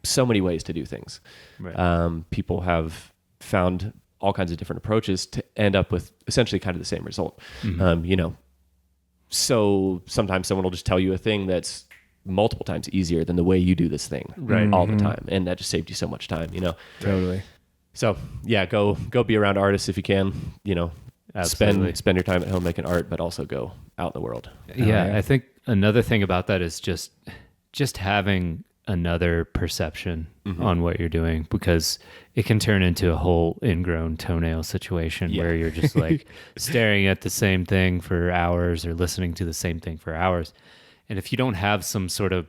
so many ways to do things. Right. People have found all kinds of different approaches to end up with essentially kind of the same result. So sometimes someone will just tell you a thing that's multiple times easier than the way you do this thing all the time. And that just saved you so much time, Totally. So yeah, go be around artists if you can, Absolutely. spend your time at home making art, but also go out in the world. Yeah. I think another thing about that is just having another perception on what you're doing, because it can turn into a whole ingrown toenail situation where you're just like staring at the same thing for hours or listening to the same thing for hours. And if you don't have some sort of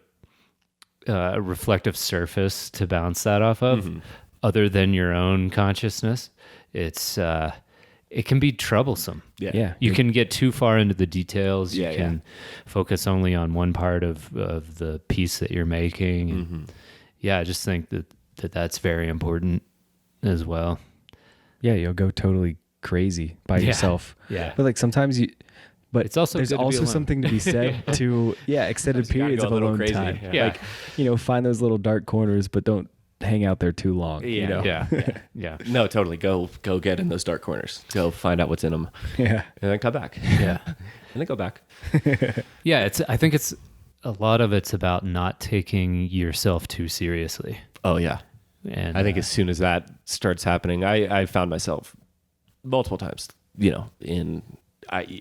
reflective surface to bounce that off of, other than your own consciousness, it can be troublesome. Yeah. You can get too far into the details. Yeah, You can focus only on one part of the piece that you're making. And I just think that's very important as well. Yeah, you'll go totally crazy by yourself. Yeah. But like sometimes but It's also there's good to be also alone. something to be said to extended You gotta periods go of a little alone crazy. time. Yeah. Like, find those little dark corners, but don't hang out there too long. Yeah. No, totally. Go get in those dark corners. Go find out what's in them, Yeah. and then come back. Yeah. And then go back. Yeah. I think it's a lot of it's about not taking yourself too seriously. Oh yeah. And I think as soon as that starts happening, I found myself multiple times,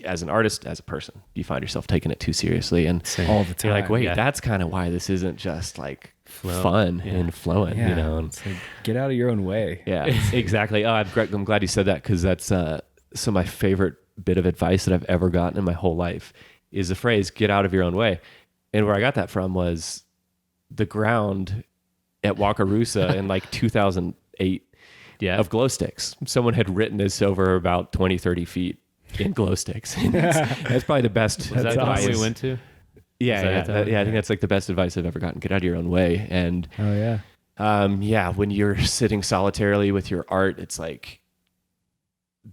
as an artist, as a person, you find yourself taking it too seriously, and All the time. you're like, wait, Yeah. that's kind of why this isn't just like Flow. fun Yeah. and flowing, Yeah. And It's like, get out of your own way. yeah, exactly. Oh, I'm glad you said that, because that's some of my favorite bit of advice that I've ever gotten in my whole life is the phrase "get out of your own way," and where I got that from was the ground at Wakarusa in like 2008 of glow sticks. Someone had written this over about 20, 30 feet in glow sticks. That's probably the best is that the advice. one we went to? Yeah, Is that I think that's like the best advice I've ever gotten. Get out of your own way. And Oh yeah. when you're sitting solitarily with your art, it's like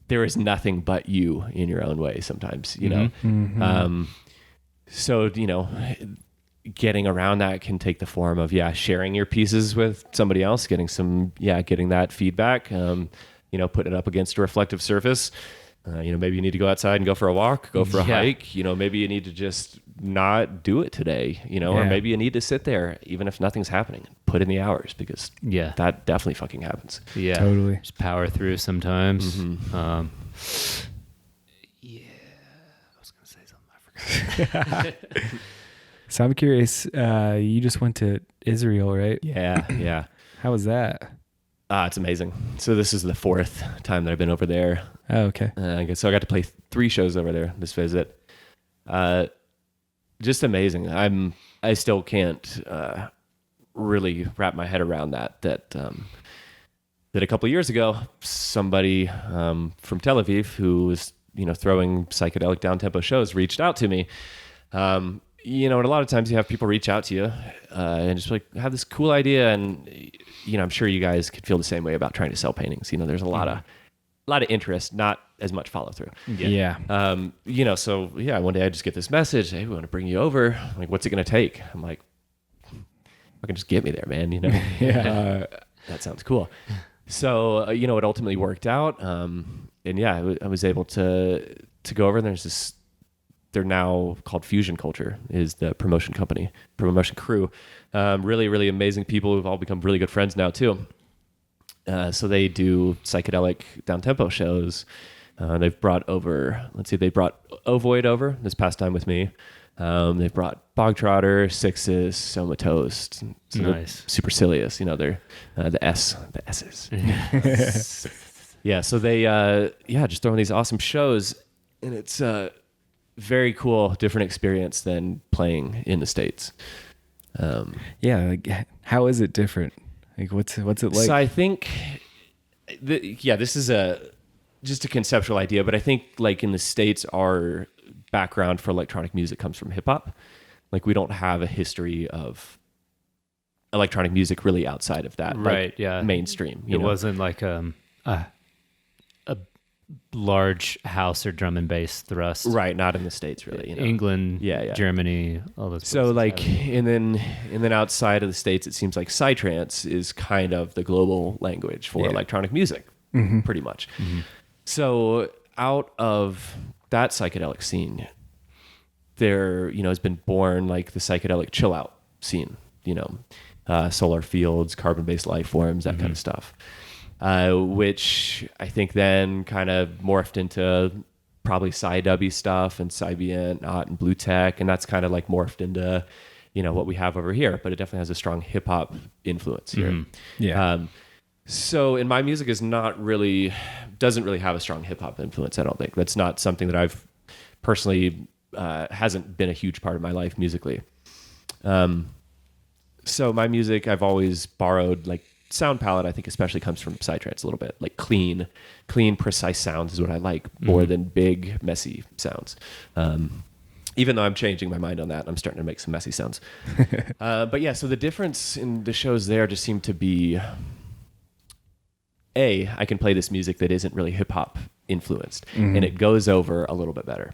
there is nothing but you in your own way sometimes, So, getting around that can take the form of, sharing your pieces with somebody else, getting that feedback, putting it up against a reflective surface. Maybe you need to go outside and go for a walk, go for a hike. Maybe you need to just not do it today, or maybe you need to sit there, even if nothing's happening, and put in the hours, because that definitely fucking happens. Yeah. Totally. Just power through sometimes. I was going to say something. I forgot. So I'm curious, you just went to Israel, right? Yeah. How was that? It's amazing. So this is the 4th time that I've been over there. Oh, okay. So I got to play 3 shows over there this visit. Just amazing. I still can't really wrap my head around that a couple of years ago, somebody from Tel Aviv who was throwing psychedelic down-tempo shows reached out to me. And a lot of times you have people reach out to you and just like have this cool idea, and I'm sure you guys could feel the same way about trying to sell paintings. There's a lot of interest, not as much follow through. Yeah. One day I just get this message, hey, we want to bring you over. I'm like, what's it going to take? I'm like, fucking just get me there, man. That sounds cool. So, it ultimately worked out. I was able to go over, and there's this, they're now called Fusion Culture, is the promotion crew. Really, really amazing people who've all become really good friends now too. So they do psychedelic down-tempo shows. They've brought Ovoid over this past time with me. They've brought Bogtrotter, Sixes, Soma Toast. So Nice. Supercilious, they're the S's. So they just throwing these awesome shows, and it's very cool, different experience than playing in the States. Like, how is it different? Like, what's it like? So I think, this is just a conceptual idea, but I think like in the States, our background for electronic music comes from hip hop. Like we don't have a history of electronic music really outside of that, right? like, Yeah, mainstream. It wasn't like a large house or drum and bass thrust, right? Not in the States, really. England, Germany, all those. So like, and then outside of the States, it seems like psytrance is kind of the global language for electronic music, pretty much. So out of that psychedelic scene, there, has been born like the psychedelic chill out scene, solar fields, carbon-based life forms, that kind of stuff, which I think then kind of morphed into probably Psy-dubby stuff and Psybient, and Blue Tech, and that's kind of like morphed into, what we have over here, but it definitely has a strong hip hop influence here. So in my music doesn't really have a strong hip hop influence. I don't think that's not something that I've personally hasn't been a huge part of my life musically. So my music, I've always borrowed, like, sound palette, I think especially comes from psytrance a little bit. Like clean, precise sounds is what I like more than big, messy sounds. Even though I'm changing my mind on that, I'm starting to make some messy sounds. But yeah, so the difference in the shows there just seemed to be, I can play this music that isn't really hip hop influenced, and it goes over a little bit better.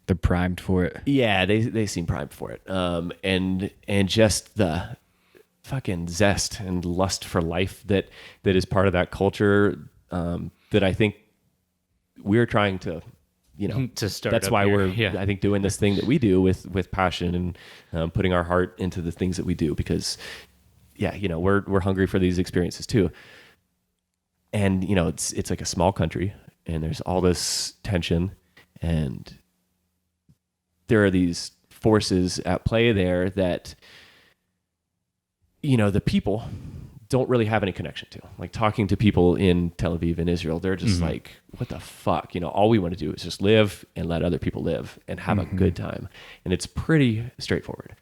They're primed for it. Yeah, they seem primed for it. And just the fucking zest and lust for life that is part of that culture, that I think we're trying to, to start. That's why we're, I think, doing this thing that we do with passion and putting our heart into the things that we do, because we're hungry for these experiences too. And it's like a small country, and there's all this tension, and there are these forces at play there that the people don't really have any connection to. Like, talking to people in Tel Aviv and Israel, they're just like, what the fuck? All we want to do is just live and let other people live and have a good time. And it's pretty straightforward.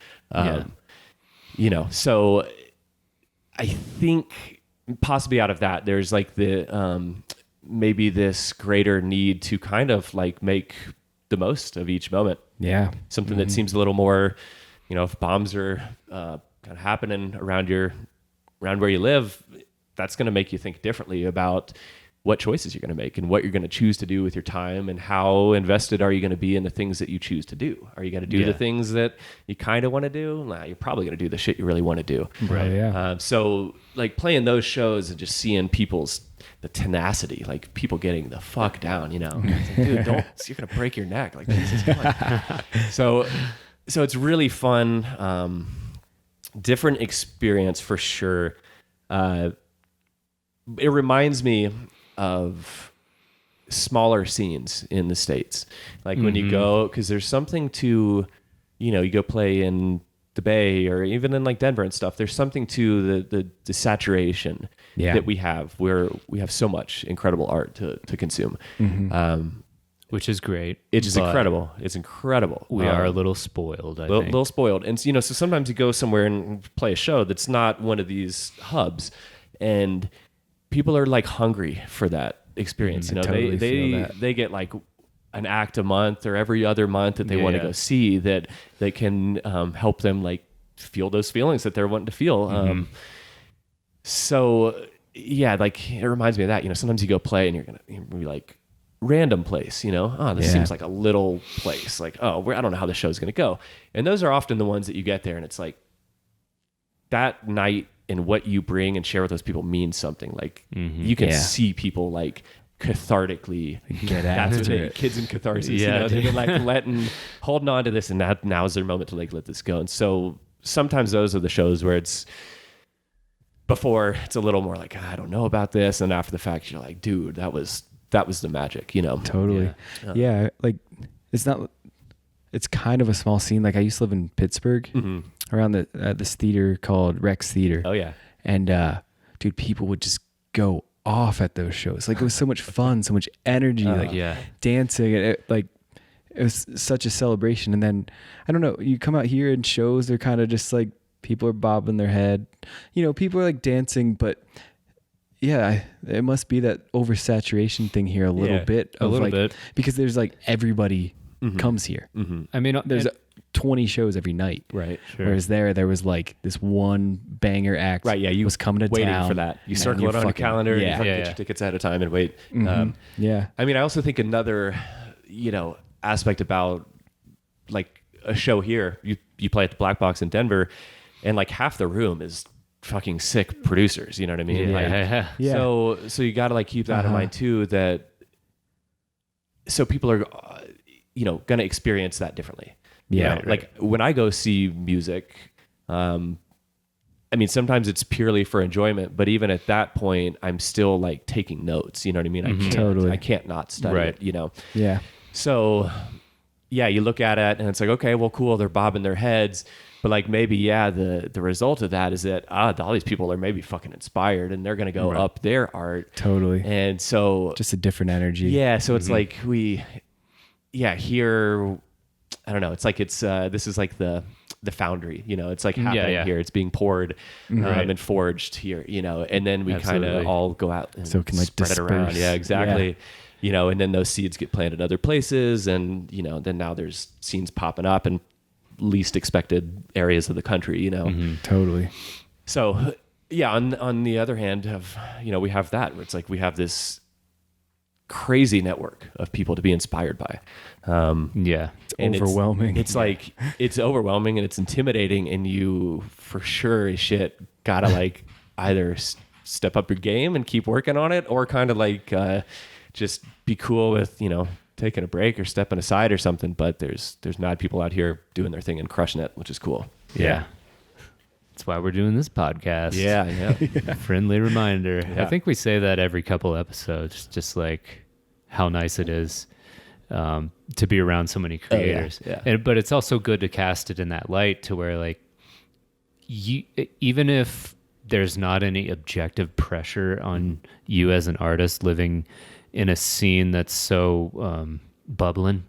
So I think possibly out of that, there's like the, maybe this greater need to kind of like make the most of each moment. Yeah. Something that seems a little more, if bombs are kind of happening around where you live, that's going to make you think differently about what choices you're going to make and what you're going to choose to do with your time, and how invested are you going to be in the things that you choose to do. Are you going to do the things that you kind of want to do? Nah, you're probably going to do the shit you really want to do. Right. Yeah. So like playing those shows and just seeing the tenacity, like people getting the fuck down, It's like, dude, you're going to break your neck. Like, Jesus Christ. So it's really fun. Different experience for sure. It reminds me of smaller scenes in the States. Like when you go, because there's something to, you go play in the Bay or even in like Denver and stuff. There's something to the saturation that we have, where we have so much incredible art to consume. Which is great. It's just incredible. It's incredible. We are a little spoiled, I think. Little spoiled. And, so sometimes you go somewhere and play a show that's not one of these hubs, and people are like hungry for that experience. They get like an act a month or every other month that they want to go see, that they can help them like feel those feelings that they're wanting to feel. So yeah, like it reminds me of that. Sometimes you go play and you're be like, random place, this seems like a little place, like, I don't know how the show's going to go. And those are often the ones that you get there, and it's like that night and what you bring and share with those people means something. Like you can see people like cathartically get after it. Kids in catharsis, they've been like holding on to this, and now is their moment to like let this go. And so sometimes those are the shows where it's, before it's a little more like, I don't know about this, and after the fact you're like, dude, that was the magic, Totally. Yeah. Like it's kind of a small scene. Like I used to live in Pittsburgh around this theater called Rex Theater. Oh yeah. And dude, people would just go off at those shows. Like it was so much fun, so much energy, dancing. It was such a celebration. And then I don't know, you come out here and shows, they're kind of just like, people are bobbing their head, people are like dancing, but yeah, it must be that oversaturation thing here a little bit. A little bit. Because there's like everybody comes here. I mean, there's 20 shows every night. Right. Sure. Whereas there was like this one banger act. Right. Yeah. You was coming to waiting town for that. You and circle you it on your fucking- calendar. And you Yeah. fucking Yeah, get yeah. your tickets ahead of time and wait. Yeah. I mean, I also think another, aspect about like a show here, you play at the Black Box in Denver, and like half the room is fucking sick producers. You know what I mean? Like, Yeah. So you got to like keep that in mind too. So people are, going to experience that differently. Yeah. You know? Like when I go see music, I mean, sometimes it's purely for enjoyment, but even at that point, I'm still like taking notes. You know what I mean? I can't not study it. Yeah. So, yeah, you look at it and it's like, okay, well, cool. They're bobbing their heads, but like maybe, the result of that is that all these people are maybe fucking inspired and they're going to go up their art. Totally. And so, Just a different energy. yeah, so it's like here, I don't know. It's like this is like the foundry. It's like happening here. It's being poured and forged here. And then we kind of all go out and So it can, like, spread it around. disperse. Yeah, exactly. And then those seeds get planted other places, and then now there's scenes popping up in least expected areas of the country. Totally. So yeah, on the other hand, we have that where it's like we have this crazy network of people to be inspired by. Yeah. And overwhelming. It's like it's overwhelming and it's intimidating, and you for sure as shit gotta like either step up your game and keep working on it, or kind of like just be cool with taking a break or stepping aside or something. But there's mad people out here doing their thing and crushing it, which is cool. Yeah. That's why we're doing this podcast. Yeah. Friendly reminder. Yeah. I think we say that every couple episodes, just like how nice it is to be around so many creators. yeah. But it's also good to cast it in that light to where like even if there's not any objective pressure on you as an artist living in a scene that's so bubbling,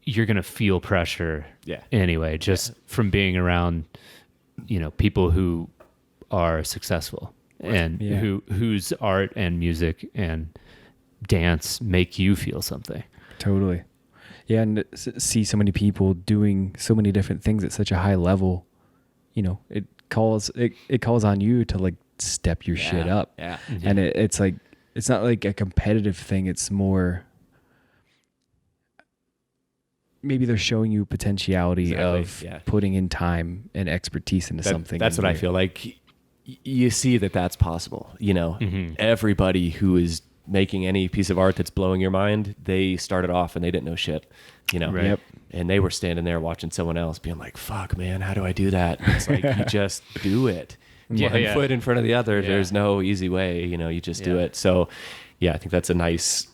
you're going to feel pressure anyway, just from being around, people who are successful and whose art and music and dance make you feel something. Totally. Yeah. And see so many people doing so many different things at such a high level, it calls on you to like step your shit up. Yeah. And it's like, it's not like a competitive thing. It's more, maybe they're showing you potentiality of putting in time and expertise into something. That's what I feel like. You see that's possible. Everybody who is making any piece of art that's blowing your mind, they started off and they didn't know shit. Right. Yep. And they were standing there watching someone else being like, fuck, man, how do I do that? And it's like, you just do it. One foot in front of the other. Yeah. There's no easy way, you just do it. So yeah, I think that's a nice,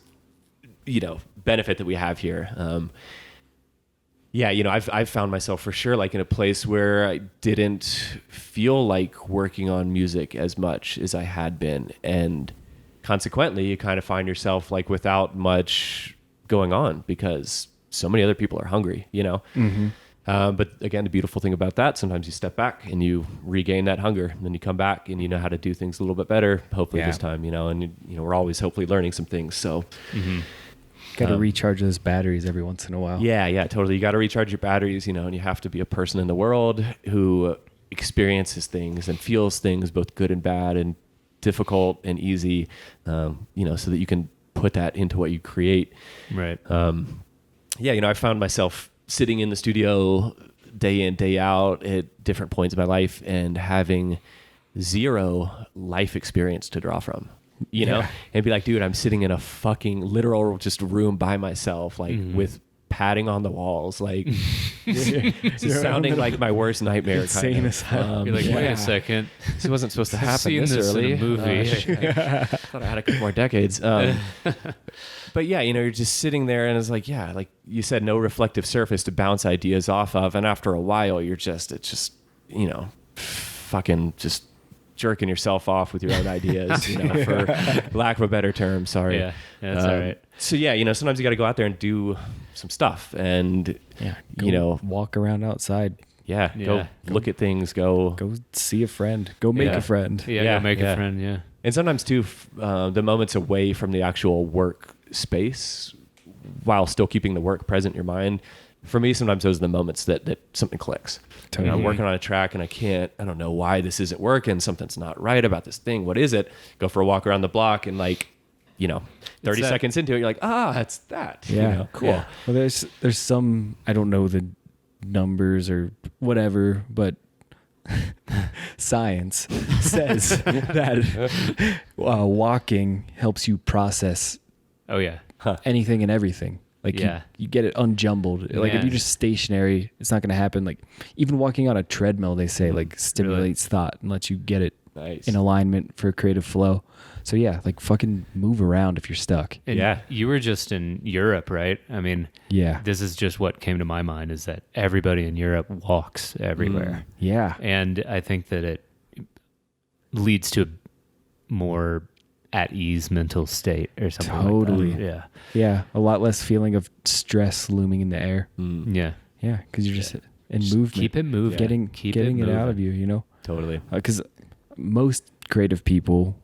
benefit that we have here. I've found myself for sure, like in a place where I didn't feel like working on music as much as I had been. And consequently, you kind of find yourself like without much going on because so many other people are hungry, But again, the beautiful thing about that, sometimes you step back and you regain that hunger, and then you come back and you know how to do things a little bit better, hopefully this time, and we're always hopefully learning some things. So got to recharge those batteries every once in a while. Yeah, totally. You got to recharge your batteries, and you have to be a person in the world who experiences things and feels things both good and bad and difficult and easy, so that you can put that into what you create. Right. I found myself sitting in the studio day in, day out at different points of my life and having zero life experience to draw from, and be like, dude, I'm sitting in a fucking literal just room by myself, like with padding on the walls, like just sounding like my worst nightmare. Insane as hell. You're like, wait a second. This wasn't supposed to happen Seen this early. in a movie. I thought I had a couple more decades. But yeah, you're just sitting there and it's like, like you said, no reflective surface to bounce ideas off of. And after a while, it's just, fucking just jerking yourself off with your own ideas, for lack of a better term. Sorry. Yeah, that's all right. So yeah, sometimes you got to go out there and do some stuff and, walk around outside. Go look at things, go see a friend, go make a friend. Go make a friend. Yeah. And sometimes too, the moments away from the actual work space, while still keeping the work present in your mind, for me, sometimes those are the moments that something clicks. Totally. I'm working on a track and I don't know why this isn't working. Something's not right about this thing. What is it? Go for a walk around the block and 30 seconds into it, you're like, it's that. Yeah. Cool. Yeah. Well, there's some, I don't know the numbers or whatever, but science says that walking helps you process anything and everything. Like you get it unjumbled. Like if you're just stationary, it's not going to happen. Like even walking on a treadmill, they say like stimulates thought and lets you get it in alignment for creative flow. So yeah, like fucking move around if you're stuck. And you were just in Europe, right? I mean, this is just what came to my mind is that everybody in Europe walks everywhere. Yeah. And I think that it leads to a more at ease mental state or something Totally. like that. Yeah. A lot less feeling of stress looming in the air. Yeah. Yeah. Because you're just in movement. Keep it moving. Getting it out of you, you know? Totally. Because most creative people,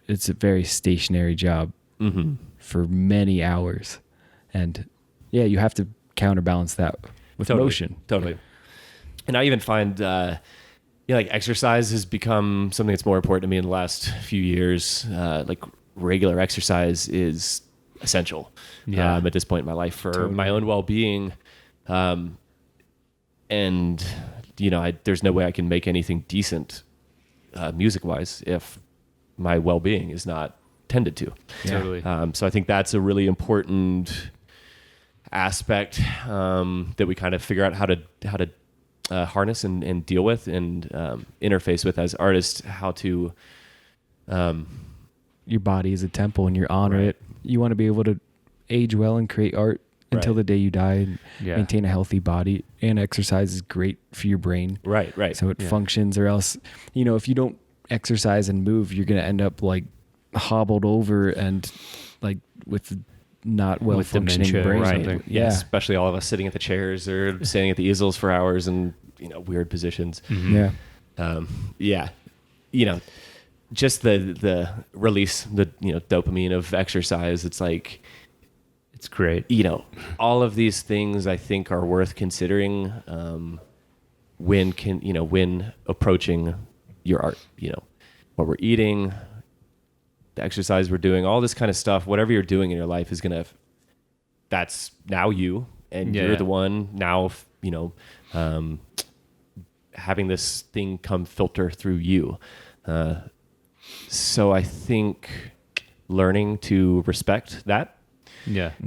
it's a very stationary job for many hours. And you have to counterbalance that with motion. Totally. And I even find, like exercise has become something that's more important to me in the last few years. Like regular exercise is essential at this point in my life for my own well-being. And, there's no way I can make anything decent music-wise if my well-being is not tended to. Totally. So I think that's a really important aspect that we kind of figure out how to harness and deal with and interface with as artists. How to your body is a temple and you honor it. You want to be able to age well and create art until the day you die and maintain a healthy body. And exercise is great for your brain. Right. So it functions, or else, if you don't exercise and move, you're going to end up like hobbled over and like with not well functioning brain. Right. Yeah. Especially all of us sitting at the chairs or standing at the easels for hours and, weird positions. Just the release, the, dopamine of exercise. It's like, it's great. All of these things I think are worth considering when approaching your art, what we're eating, the exercise we're doing, all this kind of stuff, whatever you're doing in your life is that's now you, and you're the one now, having this thing come filter through you. So I think learning to respect that,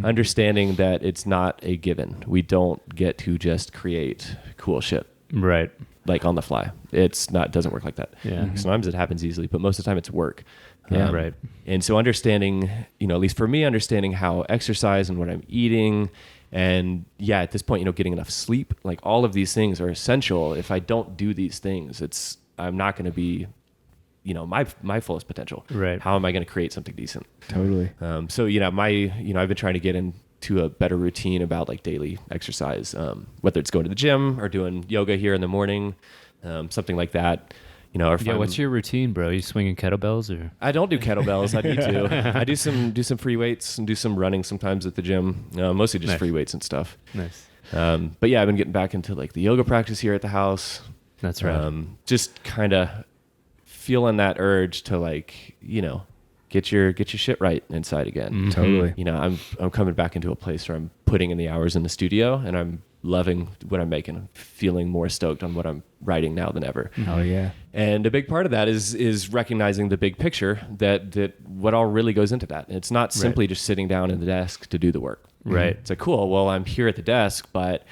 understanding that it's not a given. We don't get to just create cool shit. Right. Like on the fly. Doesn't work like that. Yeah. Sometimes it happens easily, but most of the time it's work. Right. And so understanding, at least for me, understanding how exercise and what I'm eating and at this point, getting enough sleep, like all of these things are essential. If I don't do these things, I'm not going to be, my fullest potential. Right. How am I going to create something decent? Totally. So, I've been trying to get into a better routine about like daily exercise, whether it's going to the gym or doing yoga here in the morning, something like that. What's your routine, bro? You swinging kettlebells or? I don't do kettlebells. I need to. I do some free weights and do some running sometimes at the gym. Mostly just free weights and stuff. Nice. But I've been getting back into like the yoga practice here at the house. That's right. Just kind of feeling that urge to like, get your shit right inside again. Mm-hmm. Totally. I'm coming back into a place where I'm putting in the hours in the studio and I'm loving what I'm making. I'm feeling more stoked on what I'm writing now than ever. Oh yeah. And a big part of that is recognizing the big picture that what all really goes into that. It's not simply just sitting down at the desk to do the work. Right. It's like, cool, well, I'm here at the desk, but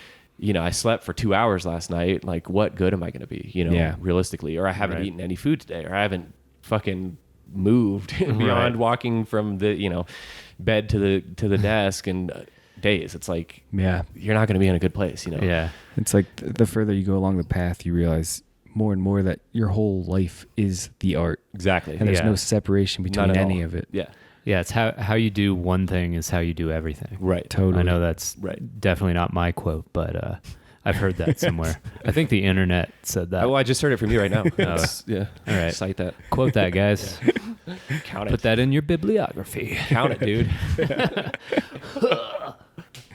I slept for 2 hours last night. Like, what good am I going to be, realistically? Or I haven't eaten any food today, or I haven't fucking moved beyond walking from the, bed to the desk and days. It's like, you're not going to be in a good place, Yeah. It's like the further you go along the path, you realize more and more that your whole life is the art. Exactly. And there's no separation between any of it. Yeah. Yeah, it's how you do one thing is how you do everything. Right. Totally. I know that's definitely not my quote, but I've heard that somewhere. I think the internet said that. Oh, I just heard it from you right now. Yeah. All right. Cite that. Quote that, guys. Count it. Put that in your bibliography. Count it, dude.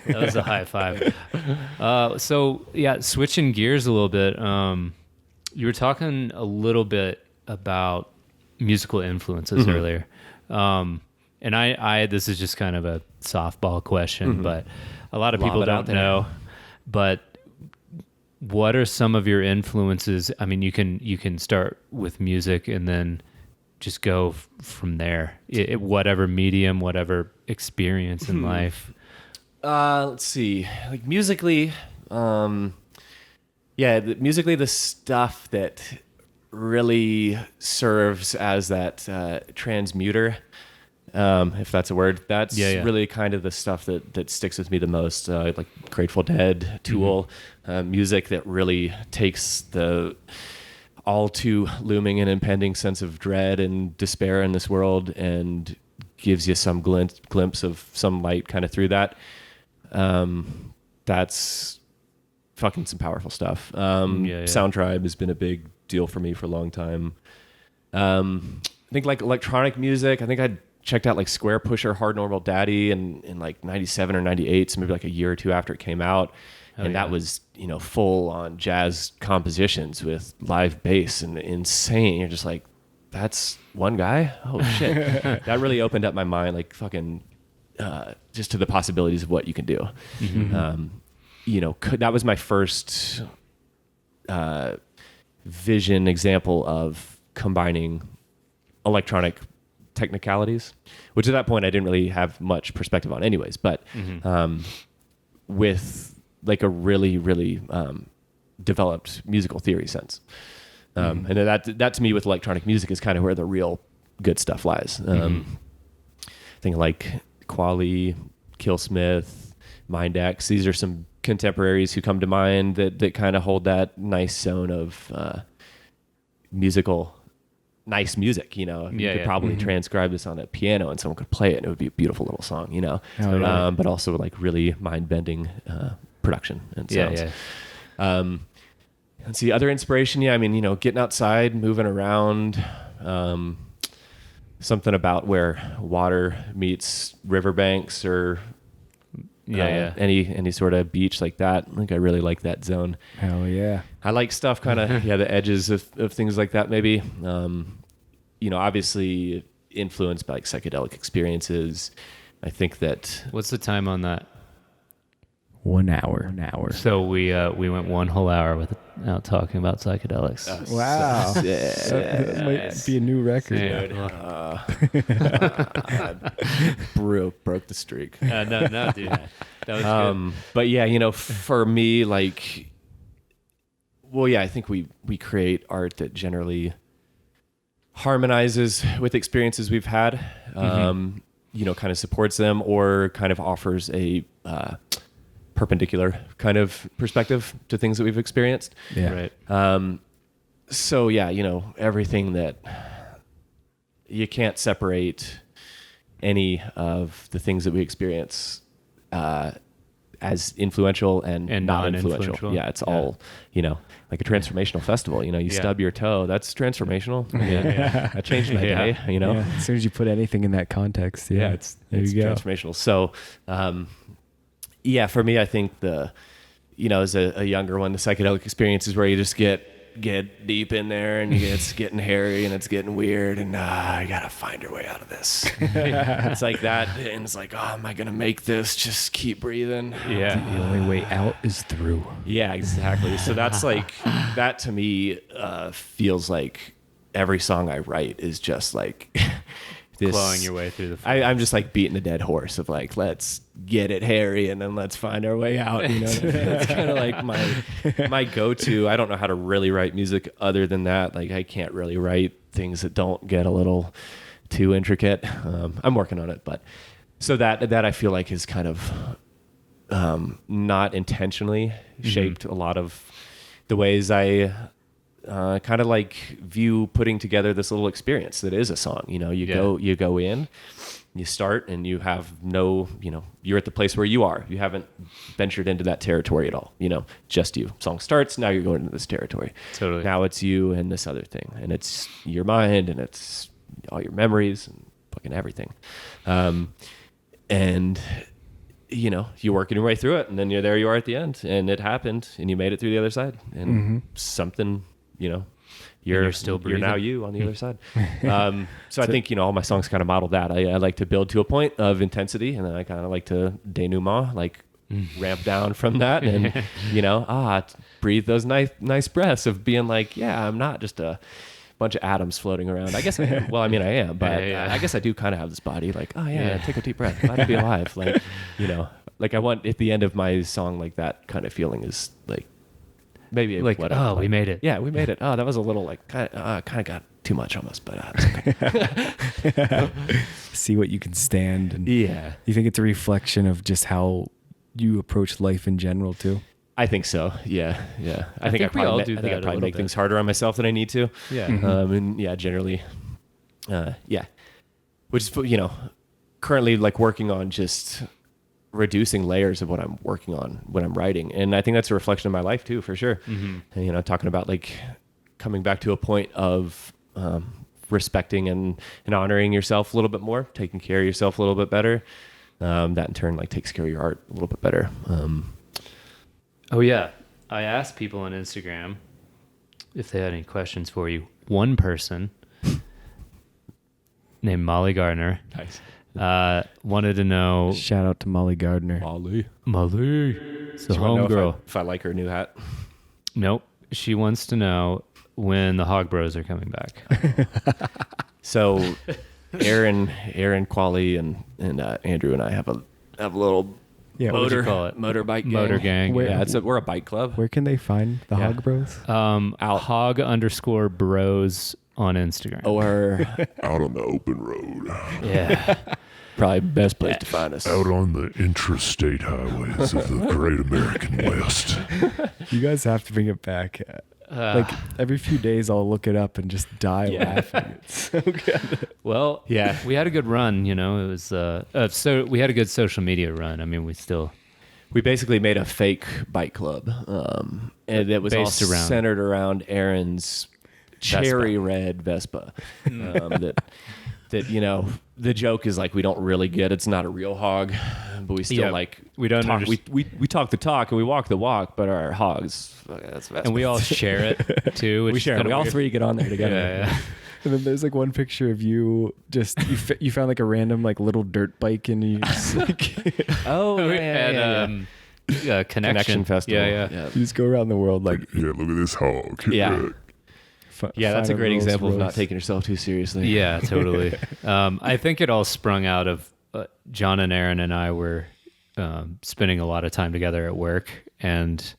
That was a high five. So yeah, switching gears a little bit. You were talking a little bit about musical influences earlier. And I this is just kind of a softball question, but a lot of people don't know. But what are some of your influences? I mean, you can start with music and then just go from there. Whatever medium, whatever experience in life. Let's see. Like musically, musically the stuff that really serves as that transmuter, if that's a word. That's really kind of the stuff that sticks with me the most. Like Grateful Dead, Tool, music that really takes the all too looming and impending sense of dread and despair in this world and gives you some glimpse of some light kind of through that. That's fucking some powerful stuff. Sound Tribe has been a big deal for me for a long time. I think like electronic music, I think I checked out like Square Pusher, Hard Normal Daddy in like 97 or 98, so maybe like a year or two after it came out. That was, full on jazz compositions with live bass and insane. You're just like, that's one guy? Oh shit. That really opened up my mind, like fucking, just to the possibilities of what you can do. That was my first vision example of combining electronic technicalities, which at that point I didn't really have much perspective on anyways, but with like a really, really developed musical theory sense. And that to me with electronic music is kind of where the real good stuff lies. Think like Quali, Killsmith, Mindex. These are some contemporaries who come to mind that kind of hold that nice zone of nice music, you could probably transcribe this on a piano and someone could play it and it would be a beautiful little song, but also like really mind-bending production and sounds. Let's see, other inspiration, getting outside, moving around, something about where water meets riverbanks or any sort of beach like that. I think I really like that zone. Hell yeah. I like stuff kind of the edges of things like that maybe. Obviously influenced by like psychedelic experiences. I think that. What's the time on that? 1 hour. So we went one whole hour without talking about psychedelics. Wow. That might be a new record. Broke the streak. No, dude. That was good. But yeah, for me, like, I think we create art that generally harmonizes with experiences we've had, kind of supports them or kind of offers a perpendicular kind of perspective to things that we've experienced. Yeah. Right. So everything that you can't separate any of the things that we experience as influential and non-influential. Yeah, it's all, like a transformational festival. You stub your toe, that's transformational. That changed my day, As soon as you put anything in that context, it's transformational. So, for me, I think as a younger one, the psychedelic experience is where you just get deep in there and it's getting hairy and it's getting weird and I gotta find your way out of this. It's like that, and it's like, oh, am I gonna make this? Just keep breathing. The only way out is through. Yeah, exactly. So that's like that to me feels like every song I write is just like this, clawing your way through the fire. I'm just like beating a dead horse of like, let's get it hairy and then let's find our way out. That's kind of like my go-to. I don't know how to really write music other than that. Like I can't really write things that don't get a little too intricate. I'm working on it, but so that I feel like is kind of not intentionally shaped a lot of the ways I kind of like view putting together this little experience that is a song. You go in, you start, and you have you're at the place where you are. You haven't ventured into that territory at all. Just you. Song starts, now you're going into this territory. Totally. Now it's you and this other thing, and it's your mind, and it's all your memories and fucking everything. And you're working your way through it, and then there you are at the end, and it happened, and you made it through the other side, and something, you're still breathing. You're now you on the other side. So I think, all my songs kind of model that. I like to build to a point of intensity, and then I kind of like to denouement, like ramp down from that, and, breathe those nice breaths of being like, yeah, I'm not just a bunch of atoms floating around. I guess, I am, but I guess I do kind of have this body like, oh yeah, take a deep breath. Glad to be alive. Like, like I want at the end of my song, like that kind of feeling is like, maybe like, we made it. Yeah, we made it. Oh, that was a little like kind of got too much almost, but it's okay. See what you can stand. And yeah. You think it's a reflection of just how you approach life in general too? I think so. Yeah. I think I probably make things harder on myself than I need to. Yeah. And generally, which is, currently like working on just reducing layers of what I'm working on when I'm writing. And I think that's a reflection of my life too, for sure. And, talking about like coming back to a point of respecting and honoring yourself a little bit more, taking care of yourself a little bit better. That in turn like takes care of your art a little bit better. Oh yeah. I asked people on Instagram if they had any questions for you. One person named Molly Gardner. Nice. Wanted to know. Shout out to Molly Gardner. Molly. It's the homegirl. If I like her new hat. Nope. She wants to know when the Hog Bros are coming back. So Aaron, Quali, and Andrew and I have a little motorbike motor gang. We're a bike club. Where can they find the Hog Bros? Hog_bros on Instagram. Or out on the open road. Yeah. Probably best place to find us. Out on the intrastate highways of the great American West. You guys have to bring it back. Like every few days I'll look it up and just die laughing. It's so good. Well, yeah, we had a good run, It was so we had a good social media run. I mean, we basically made a fake bike club. And it was all centered around Aaron's cherry red Vespa. That the joke is like we don't really get it's not a real hog, but we still we don't talk, we talk the talk and we walk the walk, but our hogs that's and we all share it too. We share it. We all three get on there together. Yeah. And then there's like one picture of you just you found like a random like little dirt bike and you just like Connection Festival. Yeah. You just go around the world like look at this hog. Yeah. That's a great example of not taking yourself too seriously. Yeah, totally. I think it all sprung out of John and Aaron and I were spending a lot of time together at work, and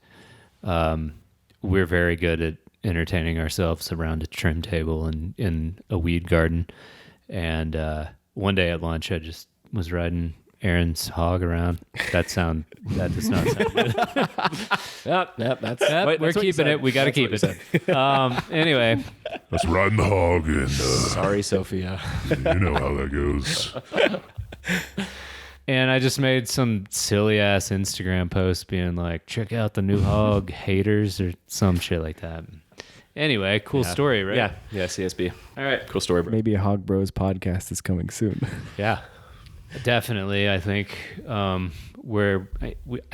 we're very good at entertaining ourselves around a trim table and in a weed garden. And one day at lunch, I just was riding Aaron's hog around. That does not sound good. We're keeping it. We got to keep it. Anyway. That's riding the hog. And sorry, Sophia. You know how that goes. And I just made some silly ass Instagram post being like, check out the new hog, haters, or some shit like that. Anyway, cool story, right? Yeah, CSB. All right. Cool story, bro. Maybe a Hog Bros podcast is coming soon. Yeah. Definitely, I think I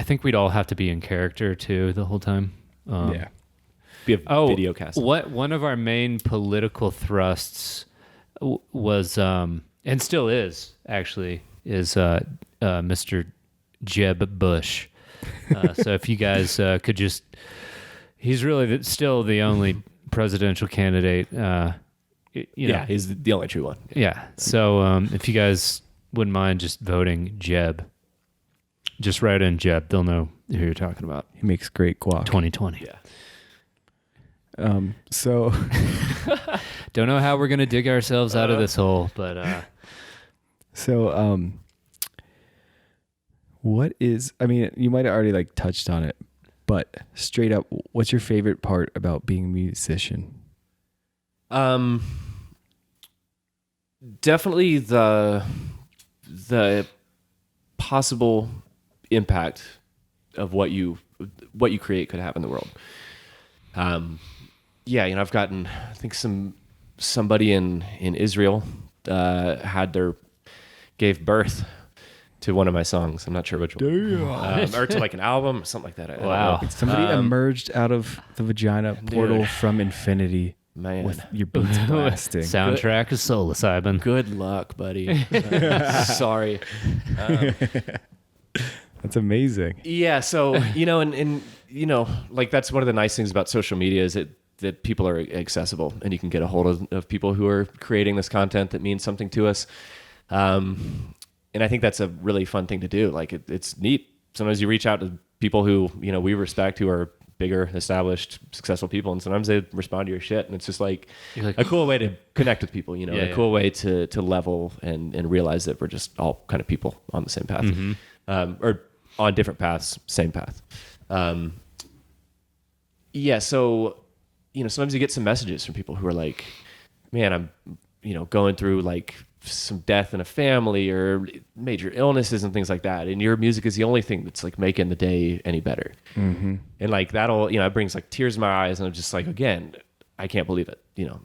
think we'd all have to be in character too the whole time. Be a video cast. One of our main political thrusts was and still is actually Mr. Jeb Bush. So if you guys could just, he's really still the only presidential candidate. He's the only true one. Yeah. So if you guys wouldn't mind just voting Jeb, just write in Jeb. They'll know who you're talking about. He makes great guac. 2020. Yeah. So don't know how we're gonna dig ourselves out of this hole, but what is? I mean, you might have already like touched on it, but straight up, what's your favorite part about being a musician? Definitely the possible impact of what you create could have in the world. I've gotten, I think somebody in Israel gave birth to one of my songs. I'm not sure which one. Or to like an album or something like that. I don't Wow. know. Somebody emerged out of the vagina portal from infinity Man. with your beats blasting. Soundtrack is Soulacybin. Good luck, buddy. Sorry. That's amazing. Yeah, so, and like that's one of the nice things about social media is that people are accessible and you can get a hold of people who are creating this content that means something to us. And I think that's a really fun thing to do. Like it's neat. Sometimes you reach out to people who, we respect, who are bigger, established, successful people. And sometimes they respond to your shit. And it's just like a cool way to connect with people, a cool way to level and realize that we're just all kind of people on the same path, or on different paths, same path. So, sometimes you get some messages from people who are like, man, I'm, going through like some death in a family or major illnesses and things like that. And your music is the only thing that's like making the day any better. Mm-hmm. And like that'll, it brings like tears in my eyes. And I'm just like, again, I can't believe it.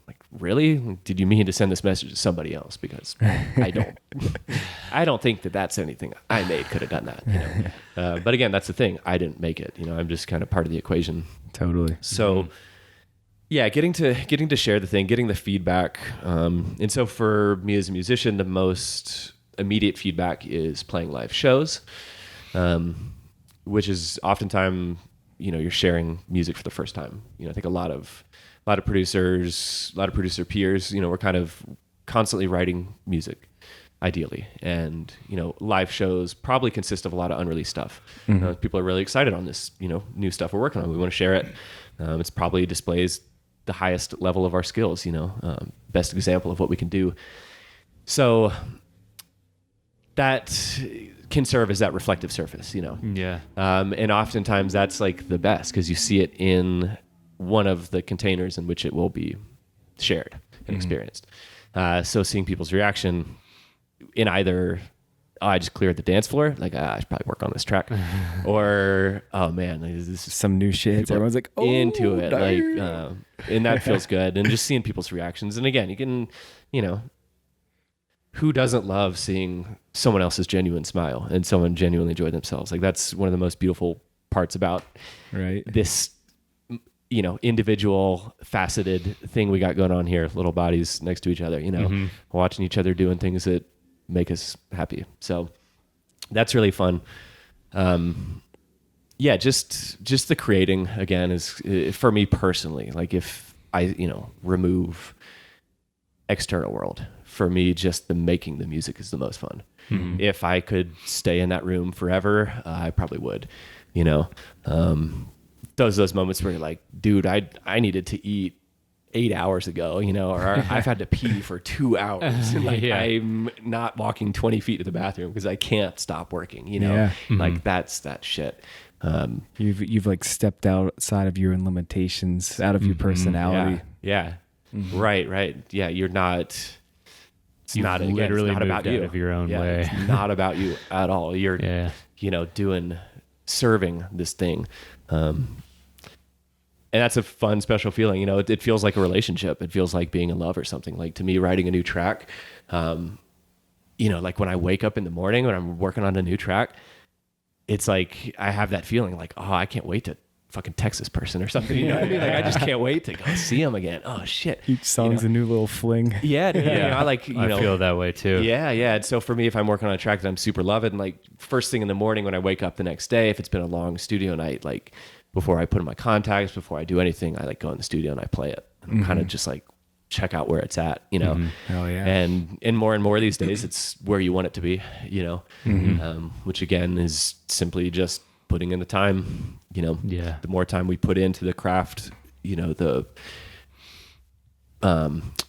Like, really? Did you mean to send this message to somebody else? Because I don't think that that's anything I made could have done that. But again, that's the thing. I didn't make it. I'm just kind of part of the equation. Totally. So, yeah, getting to share the thing, getting the feedback. And so for me as a musician, the most immediate feedback is playing live shows, which is oftentimes, you're sharing music for the first time. I think a lot of producers, a lot of producer peers, we're kind of constantly writing music, ideally. And, live shows probably consist of a lot of unreleased stuff. People are really excited on this, new stuff we're working on. We want to share it. It's probably displays the highest level of our skills, best example of what we can do. So that can serve as that reflective surface, Yeah. And oftentimes that's like the best because you see it in one of the containers in which it will be shared and experienced. So seeing people's reaction in either, I just cleared the dance floor, like I should probably work on this track, or oh man, this is Some new shit. Everyone's like, into it, darn. like, and that feels good. And just seeing people's reactions. And again, you can, who doesn't love seeing someone else's genuine smile and someone genuinely enjoy themselves? Like that's one of the most beautiful parts about this, individual faceted thing we got going on here. Little bodies next to each other, watching each other doing things that make us happy. So that's really fun. Just the creating again is for me personally, like if I, remove external world, for me, just the making the music is the most fun. If I could stay in that room forever, I probably would, those moments where you're like, dude, I needed to eat 8 hours ago, or I've had to pee for 2 hours. Like I'm not walking 20 feet to the bathroom because I can't stop working, like that's that shit. You've like stepped outside of your own limitations, out of your personality. Yeah. Right. Yeah. You're not, You've not literally it's not moved about out you. of your own way. It's not about you at all. You're, serving this thing. And that's a fun, special feeling. It feels like a relationship. It feels like being in love or something. Like to me, writing a new track, like when I wake up in the morning when I'm working on a new track, it's like I have that feeling like, oh, I can't wait to fucking text this person or something. You know what I mean? Like I just can't wait to go see him again. Oh shit! Each song's a new little fling. Yeah, dude, I feel that way too. Yeah. And so for me, if I'm working on a track that I'm super loving, like first thing in the morning when I wake up the next day, if it's been a long studio night, like before I put in my contacts, before I do anything, I like go in the studio and I play it. And kind of just like check out where it's at, Oh yeah. And more these days, it's where you want it to be, which again is simply just putting in the time, the more time we put into the craft, we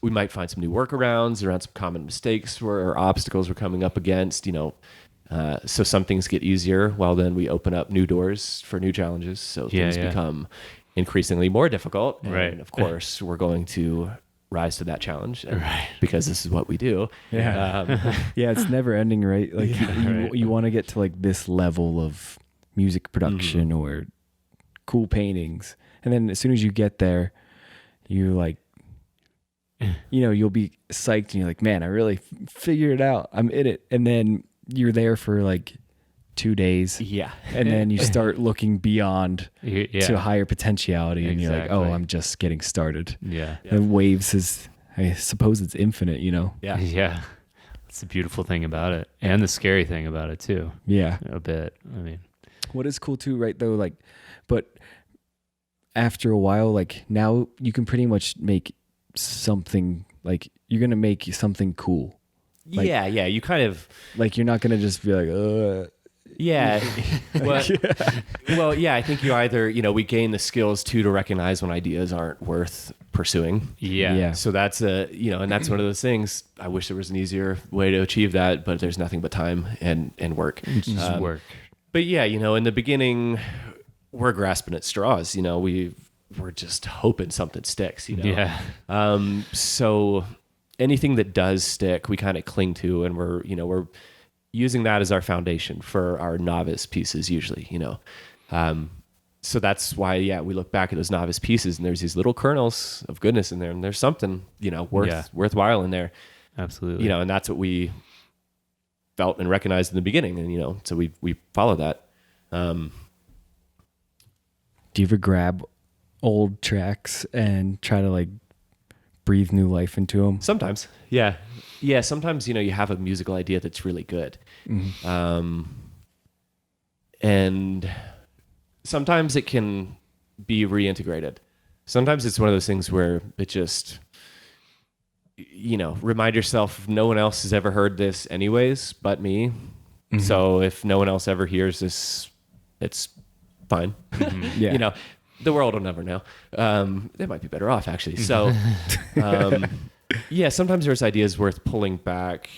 might find some new workarounds around some common mistakes or obstacles we're coming up against, so some things get easier while then we open up new doors for new challenges. So things become increasingly more difficult. And of course we're going to rise to that challenge because this is what we do. It's never ending, right? Like you want to get to like this level of music production or cool paintings. And then as soon as you get there, you like, you'll be psyched and you're like, man, I really figured it out. I'm in it. And then you're there for like 2 days. Yeah. And then you start looking beyond to higher potentiality, and you're like, oh, I'm just getting started. Yeah. And waves is, I suppose it's infinite, you know? Yeah. Yeah. It's the beautiful thing about it, and the scary thing about it too. Yeah. A bit. I mean, what is cool too, right, though, like, but after a while, like, now you can pretty much make something, like, you're going to make something cool. Like, yeah. You kind of... Like, you're not going to just be like, Yeah. Well, yeah, I think you either, we gain the skills too to recognize when ideas aren't worth pursuing. yeah. So that's and that's one of those things. I wish there was an easier way to achieve that, but there's nothing but time and work. Just work. But yeah, in the beginning, we're grasping at straws. We're just hoping something sticks. Yeah. So anything that does stick, we kind of cling to, and we're using that as our foundation for our novice pieces usually. So that's why, we look back at those novice pieces, and there's these little kernels of goodness in there, and there's something worthwhile in there. Absolutely. And that's what we felt and recognized in the beginning, and so we follow that. Do you ever grab old tracks and try to like breathe new life into them? Sometimes, yeah. Sometimes you have a musical idea that's really good, and sometimes it can be reintegrated. Sometimes it's one of those things where it just, remind yourself no one else has ever heard this anyways but me. Mm-hmm. So if no one else ever hears this, it's fine. Mm-hmm. Yeah. The world will never know. They might be better off, actually. So, sometimes there's ideas worth pulling back.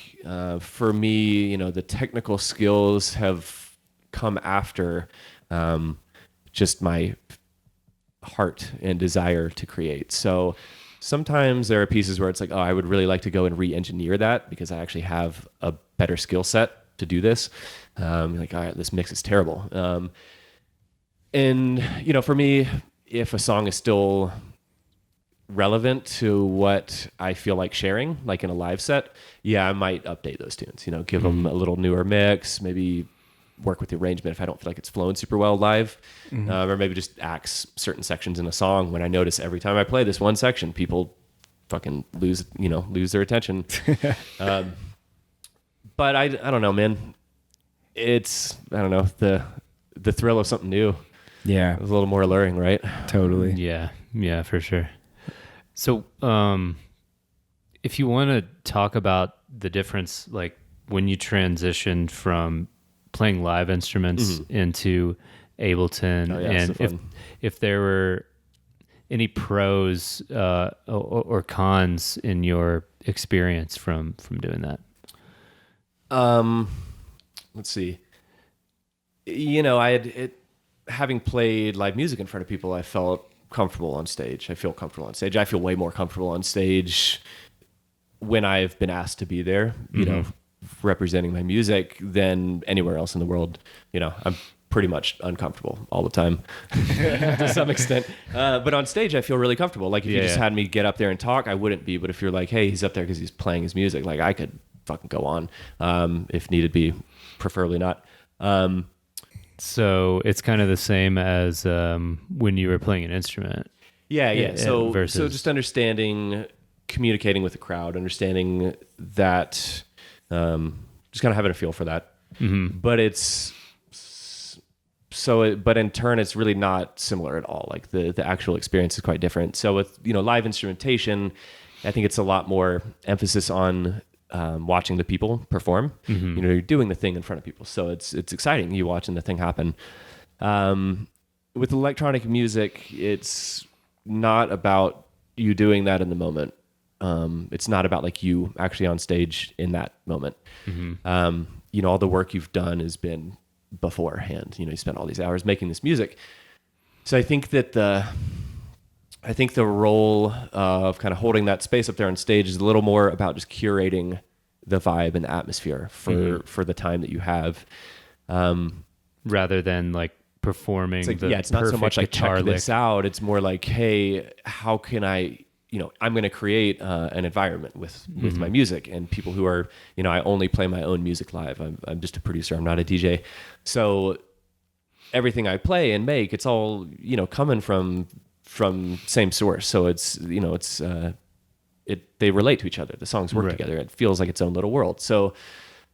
For me, the technical skills have come after just my heart and desire to create. So sometimes there are pieces where it's like, oh, I would really like to go and re-engineer that because I actually have a better skill set to do this. Like, all right, this mix is terrible. And, for me, if a song is still relevant to what I feel like sharing, like in a live set, I might update those tunes, give them a little newer mix, maybe work with the arrangement if I don't feel like it's flowing super well live, or maybe just axe certain sections in a song when I notice every time I play this one section, people fucking lose their attention. But I don't know, man. It's, I don't know, the thrill of something new. Yeah. It's a little more alluring, right? Totally. Yeah, for sure. So, if you want to talk about the difference, like when you transitioned from playing live instruments into Ableton, and if there were any pros or cons in your experience from doing that. Let's see. Having played live music in front of people, I felt comfortable on stage. I feel comfortable on stage. I feel way more comfortable on stage when I've been asked to be there, representing my music than anywhere else in the world. I'm pretty much uncomfortable all the time to some extent. But on stage, I feel really comfortable. Like if you just had me get up there and talk, I wouldn't be. But if you're like, hey, he's up there because he's playing his music, like I could fucking go on if needed be, preferably not. So it's kind of the same as when you were playing an instrument. Yeah. So just understanding, communicating with the crowd, understanding that, just kind of having a feel for that. Mm-hmm. But but in turn, it's really not similar at all. Like the actual experience is quite different. So with, live instrumentation, I think it's a lot more emphasis on watching the people perform. Mm-hmm. You're doing the thing in front of people, so it's exciting. You watching the thing happen. With electronic music, it's not about you doing that in the moment. It's not about like you actually on stage in that moment. Mm-hmm. All the work you've done has been beforehand. You spent all these hours making this music. So I think that the role of kind of holding that space up there on stage is a little more about just curating the vibe and the atmosphere for the time that you have, rather than like performing. It's not so much like check this out. It's more like, hey, how can I I'm going to create an environment with my music, and people who are, I only play my own music live. I'm just a producer. I'm not a DJ. So everything I play and make, it's all, coming from same source. So it's, they relate to each other. The songs work together. It feels like its own little world. So,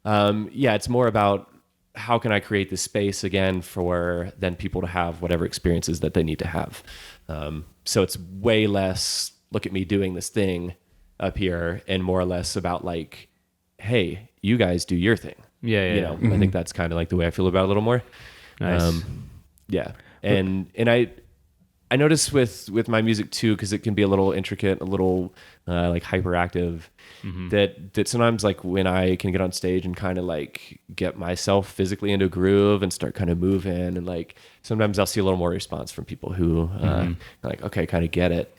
it's more about how can I create this space again for then people to have whatever experiences that they need to have. So it's way less, look at me doing this thing up here, and more or less about like, hey, you guys do your thing. Yeah. I think that's kind of like the way I feel about it a little more. Nice. And I notice with my music too, because it can be a little intricate, a little like hyperactive, that sometimes like when I can get on stage and kind of like get myself physically into a groove and start kind of moving, and like sometimes I'll see a little more response from people who like, okay, kind of get it.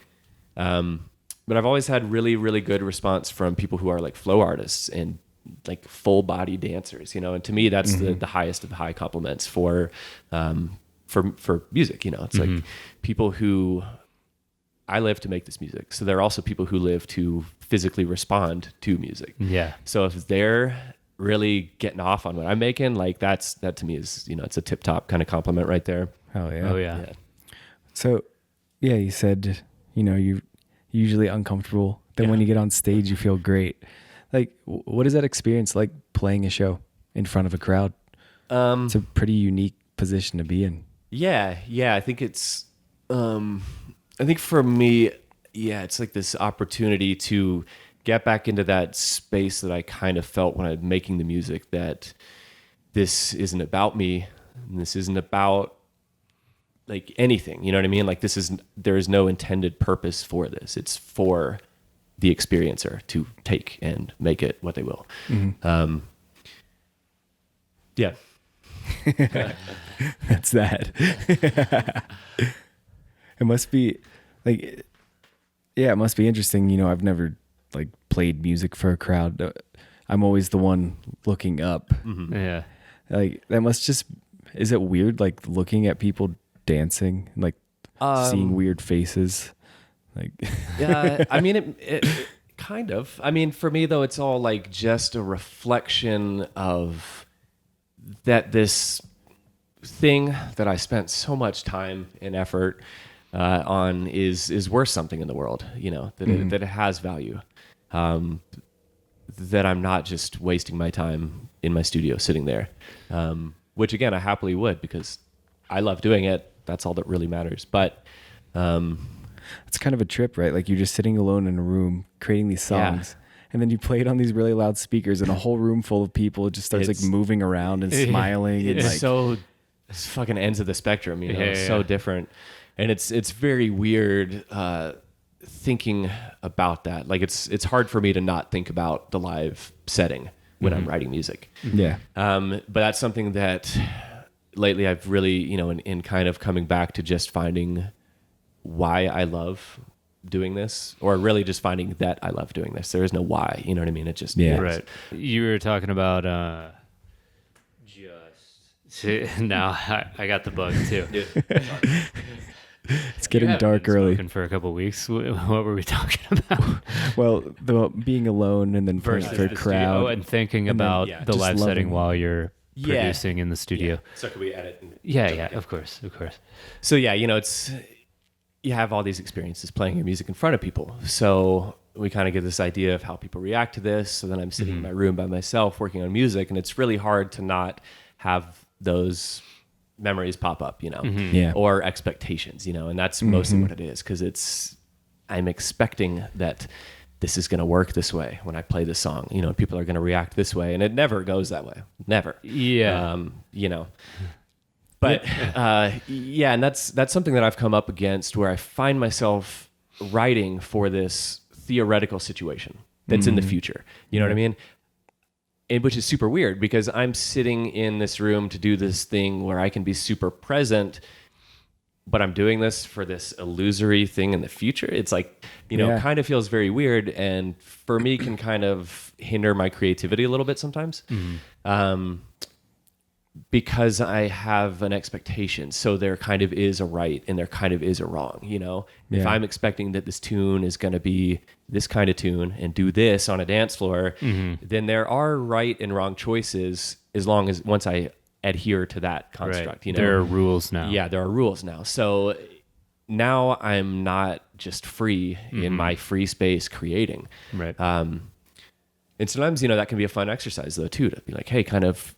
But I've always had really, really good response from people who are like flow artists and like full body dancers, and to me that's the highest of high compliments for music. It's like people who, I live to make this music, so there are also people who live to physically respond to music. Yeah. So if they're really getting off on what I'm making, like that to me is, it's a tip top kind of compliment right there. Oh yeah. Oh yeah. So yeah, you said, you're usually uncomfortable. Then when you get on stage, you feel great. Like, what is that experience like playing a show in front of a crowd? It's a pretty unique position to be in. Yeah. I think it's, I think for me, it's like this opportunity to get back into that space that I kind of felt when I'm making the music, that this isn't about me, and this isn't about like anything, you know what I mean? Like there is no intended purpose for this. It's for the experiencer to take and make it what they will. Yeah. That's that. It must be like, it must be interesting. I've never like played music for a crowd. I'm always the one looking up. Yeah. Like that must just, is it weird? Like looking at people dancing, like seeing weird faces. Like, yeah, I mean, it kind of, I mean, for me though, it's all like just a reflection of that this thing that I spent so much time and effort on is worth something in the world, that it has value, that I'm not just wasting my time in my studio sitting there, which again, I happily would, because I love doing it. That's all that really matters. But it's kind of a trip, right? Like you're just sitting alone in a room creating these songs. Yeah. And then you play it on these really loud speakers, and a whole room full of people just starts like moving around and smiling. It's and like, so, it's fucking ends of the spectrum, It's so different. And it's very weird thinking about that. Like it's hard for me to not think about the live setting when I'm writing music. Yeah. But that's something that lately I've really, in kind of coming back to just finding why I love doing this, or really just finding that I love doing this. There is no why, you know what I mean? It just is. Right. You were talking about now I got the bug too. It's getting dark early. For a couple of weeks. What were we talking about? Well, being alone and then versus for a crowd and thinking about the live setting while you're producing in the studio. Yeah. So can we edit? Of course. So it's, you have all these experiences playing your music in front of people. So we kind of get this idea of how people react to this. So then I'm sitting in my room by myself working on music, and it's really hard to not have those memories pop up, or expectations, and that's mostly what it is. Cause I'm expecting that this is going to work this way when I play this song, people are going to react this way, and it never goes that way. Never. Yeah. But and that's something that I've come up against, where I find myself writing for this theoretical situation that's in the future. You know what I mean? And which is super weird, because I'm sitting in this room to do this thing where I can be super present, but I'm doing this for this illusory thing in the future. It's like, kind of feels very weird, and for me can kind of hinder my creativity a little bit sometimes. because I have an expectation. So there kind of is a right and there kind of is a wrong, you know? If I'm expecting that this tune is going to be this kind of tune and do this on a dance floor, then there are right and wrong choices as long as once I adhere to that construct. You know? There are rules now. Yeah, there are rules now. So now I'm not just free in my free space creating. Right. And sometimes, you know, that can be a fun exercise though too, to be like, hey, kind of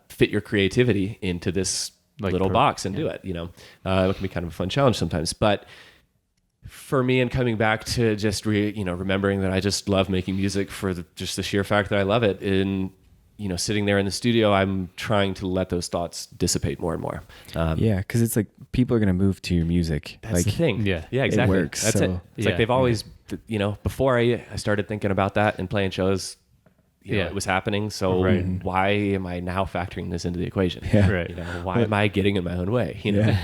fit your creativity into this little box and do it, you know. It can be kind of a fun challenge sometimes. But for me, and coming back to just remembering that I just love making music for just the sheer fact that I love it, and you know, sitting there in the studio, I'm trying to let those thoughts dissipate more and more. Because it's like people are going to move to your music. That's like, the thing. Yeah, exactly. It works. That's it. It's like they've always, you know, before I started thinking about that and playing shows, you know, it was happening. So why am I now factoring this into the equation? Yeah. Right. You know, why am I getting in my own way? You know?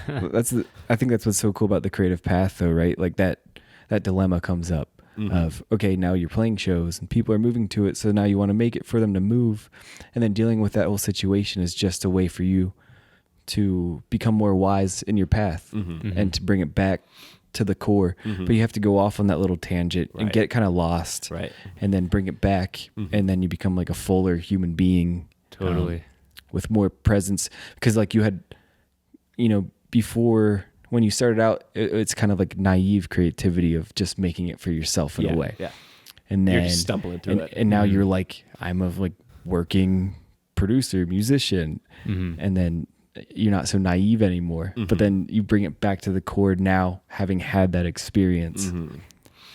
Well, I think that's what's so cool about the creative path, though, right? Like that dilemma comes up of, okay, now you're playing shows and people are moving to it. So now you want to make it for them to move. And then dealing with that whole situation is just a way for you to become more wise in your path and to bring it back to the core. But you have to go off on that little tangent and get kind of lost, and then bring it back, and then you become like a fuller human being, Totally. with more presence. Because like you had, you know, before when you started out, it's kind of like naive creativity of just making it for yourself in a way. Yeah. And then you're just stumbling through it. And now you're like, I'm a like working producer, musician, and then you're not so naive anymore. But then you bring it back to the core now, having had that experience, and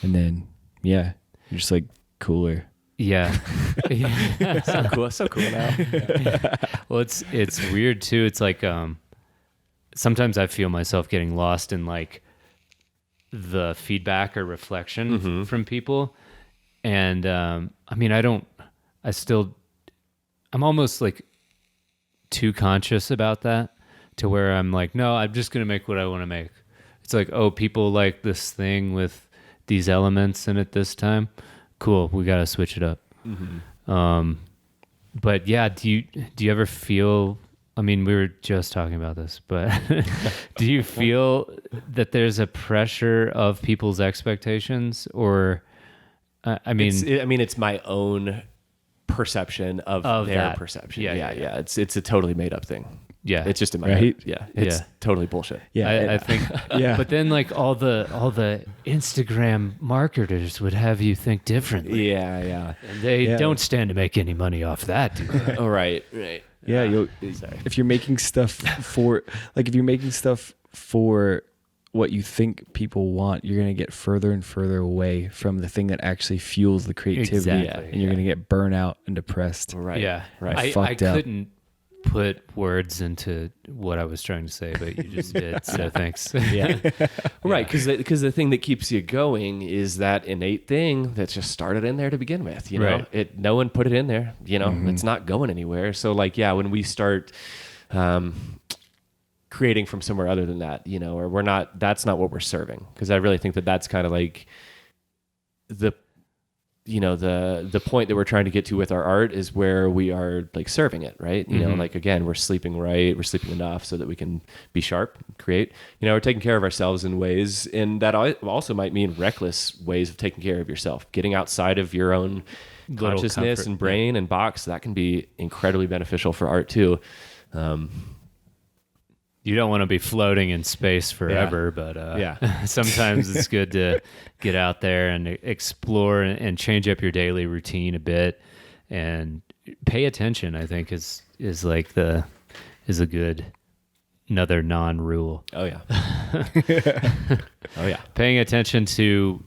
then you're just like cooler. Yeah. So cool now. Well, it's weird too. It's like sometimes I feel myself getting lost in like the feedback or reflection from people, and I mean, I'm almost like too conscious about that to where I'm like, no, I'm just gonna make what I want to make. It's like, oh, people like this thing with these elements in it this time. Cool, we gotta switch it up. But yeah, do you ever feel? I mean, we were just talking about this, but do you feel that there's a pressure of people's expectations, or I mean, it's my own perception of their that. perception. Yeah. It's a totally made up thing. Yeah, it's just in my head. Yeah, it's Yeah. totally bullshit. Yeah, I think. Yeah. But then, like all the Instagram marketers would have you think differently. Yeah. And they don't stand to make any money off that, do they? Oh, right. Yeah, if you're making stuff for what you think people want, you're going to get further and further away from the thing that actually fuels the creativity, Exactly, and you're going to get burnout and depressed. Right. Yeah, Right. I couldn't put words into what I was trying to say, but you just did. So thanks. Right, because the thing that keeps you going is that innate thing that just started in there to begin with. You know, no one put it in there. You know, it's not going anywhere. So like, when we start creating from somewhere other than that, you know, or that's not what we're serving. Because I really think that that's kind of like the point that we're trying to get to with our art is where we are like serving it, right? You know, like again, we're sleeping we're sleeping enough so that we can be sharp, create, you know, we're taking care of ourselves in ways, and that also might mean reckless ways of taking care of yourself, getting outside of your own consciousness and brain and box. That can be incredibly beneficial for art too. You don't want to be floating in space forever, but sometimes it's good to get out there and explore and change up your daily routine a bit, and pay attention. I think is a good another non-rule. Oh yeah. Paying attention to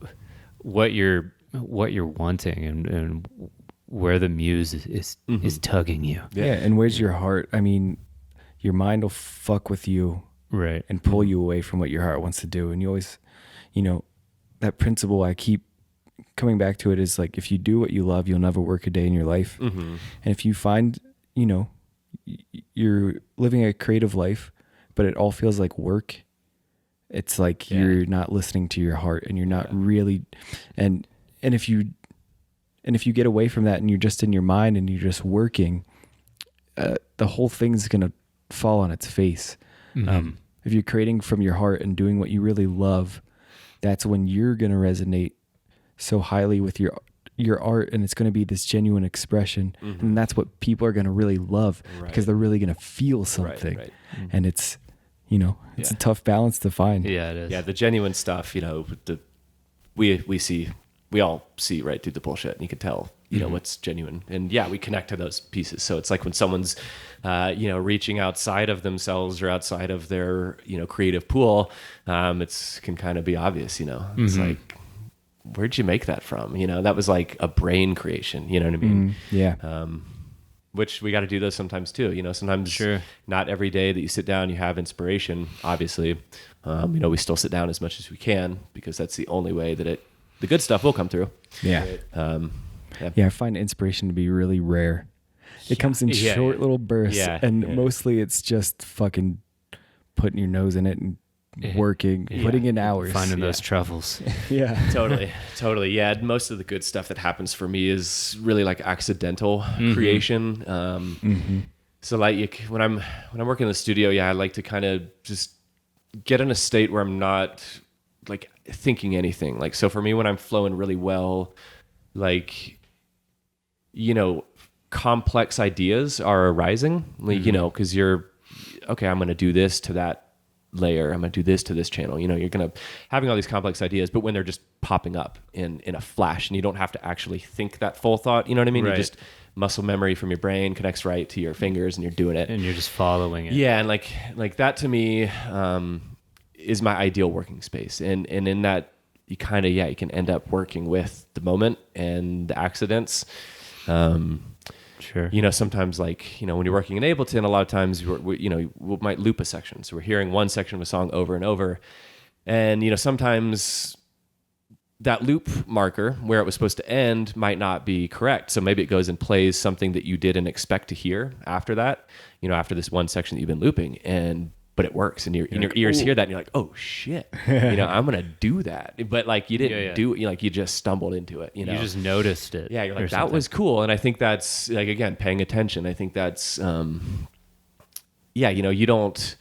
what you're wanting and where the muse is tugging you. Yeah, and where's your heart? I mean, your mind will fuck with you, right, and pull you away from what your heart wants to do. And you always, you know, that principle I keep coming back to it is like, if you do what you love, you'll never work a day in your life. And if you find, you know, you're living a creative life, but it all feels like work, it's like you're not listening to your heart, and you're not really, and if you get away from that and you're just in your mind and you're just working, the whole thing's going to fall on its face. If you're creating from your heart and doing what you really love, that's when you're going to resonate so highly with your art, and it's going to be this genuine expression. And that's what people are going to really love, because they're really going to feel something. And it's, it's a tough balance to find. Yeah, it is. Yeah, the genuine stuff, we all see right through the bullshit, and you can tell, what's genuine. And we connect to those pieces. So it's like when someone's, reaching outside of themselves or outside of their, creative pool, can kind of be obvious, it's like, where'd you make that from? That was like a brain creation, you know what I mean? Which we got to do those sometimes too. Sometimes not every day that you sit down, you have inspiration, obviously. We still sit down as much as we can, because that's the only way that the good stuff will come through. I find inspiration to be really rare. It comes in short little bursts, and mostly it's just fucking putting your nose in it and working, putting in hours, finding those truffles. Totally. Yeah, most of the good stuff that happens for me is really like accidental creation. So like when I'm working in the studio, I like to kind of just get in a state where I'm not like thinking anything. Like, so for me, when I'm flowing really well, like, complex ideas are arising, like, because you're okay, I'm going to do this to that layer, I'm going to do this to this channel, you're going to having all these complex ideas, but when they're just popping up in a flash, and you don't have to actually think that full thought, you know what I mean? You just muscle memory from your brain connects right to your fingers, and you're doing it, and you're just following it. And like that to me is my ideal working space, and in that you kind of you can end up working with the moment and the accidents. Sometimes when you're working in Ableton, a lot of times we might loop a section. So we're hearing one section of a song over and over. And, sometimes that loop marker where it was supposed to end might not be correct. So maybe it goes and plays something that you didn't expect to hear after that, after this one section that you've been looping. But it works, and your ears hear that, and you're like, oh shit, I'm gonna do that. But like you didn't do it, you just stumbled into it. You just noticed it. Yeah, you're like, that was cool. And I think that's like, again, paying attention. I think that's you don't.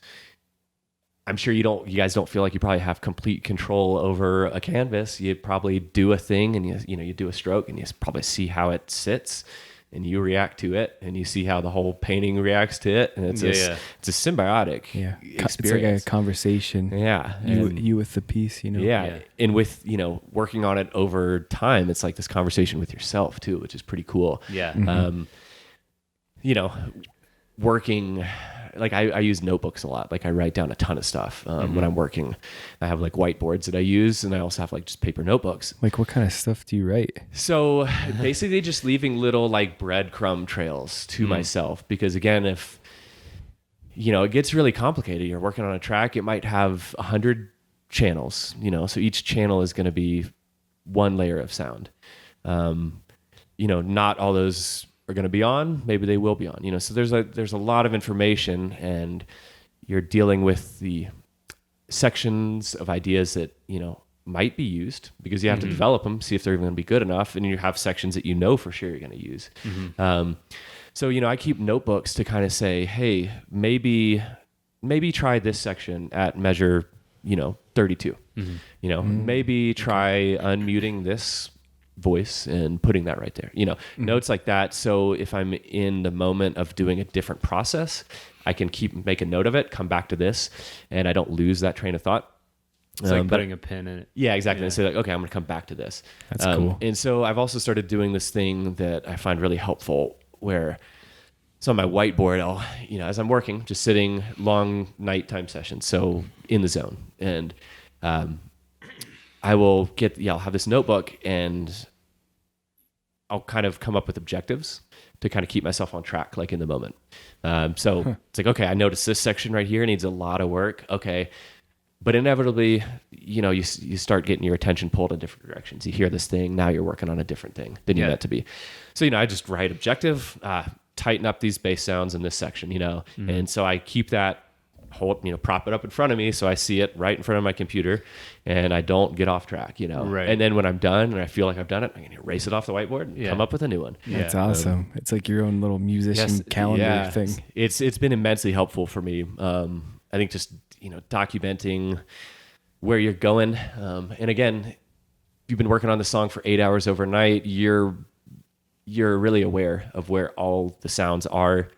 I'm sure you guys don't feel like you probably have complete control over a canvas. You probably do a thing, and you do a stroke, and you probably see how it sits, and you react to it, and you see how the whole painting reacts to it, and it's a symbiotic experience. It's like a conversation. You with the piece, and with working on it over time, it's like this conversation with yourself too, which is pretty cool. Working. Like I use notebooks a lot. Like I write down a ton of stuff when I'm working. I have like whiteboards that I use, and I also have like just paper notebooks. Like what kind of stuff do you write? So basically just leaving little like breadcrumb trails to myself, because again, if it gets really complicated, you're working on a track, it might have 100 channels, so each channel is going to be one layer of sound. Not all those are going to be on, maybe they will be on, so there's a lot of information, and you're dealing with the sections of ideas that might be used, because you have to develop them, see if they're even going to be good enough, and you have sections that for sure you're going to use. So I keep notebooks to kind of say, hey, maybe try this section at measure 32. Maybe try unmuting this voice and putting that right there, notes like that. So if I'm in the moment of doing a different process, I can make a note of it, come back to this, and I don't lose that train of thought. It's like putting a pin in it. Yeah, exactly. And say like, okay, I'm going to come back to this. That's cool. And so I've also started doing this thing that I find really helpful, where so on my whiteboard, I'll, as I'm working, just sitting, long nighttime sessions, so in the zone, and I'll have this notebook, and I'll kind of come up with objectives to kind of keep myself on track, like in the moment. It's like, okay, I noticed this section right here needs a lot of work. Okay. But inevitably, you start getting your attention pulled in different directions. You hear this thing, now you're working on a different thing than you meant to be. So, I just write objective, tighten up these bass sounds in this section, and so I keep that prop it up in front of me so I see it right in front of my computer and I don't get off track, Right. And then when I'm done and I feel like I've done it, I'm going to erase it off the whiteboard and come up with a new one. That's awesome. It's like your own little musician calendar thing. It's been immensely helpful for me. I think just, documenting where you're going. And again, if you've been working on the song for 8 hours overnight, you're really aware of where all the sounds are.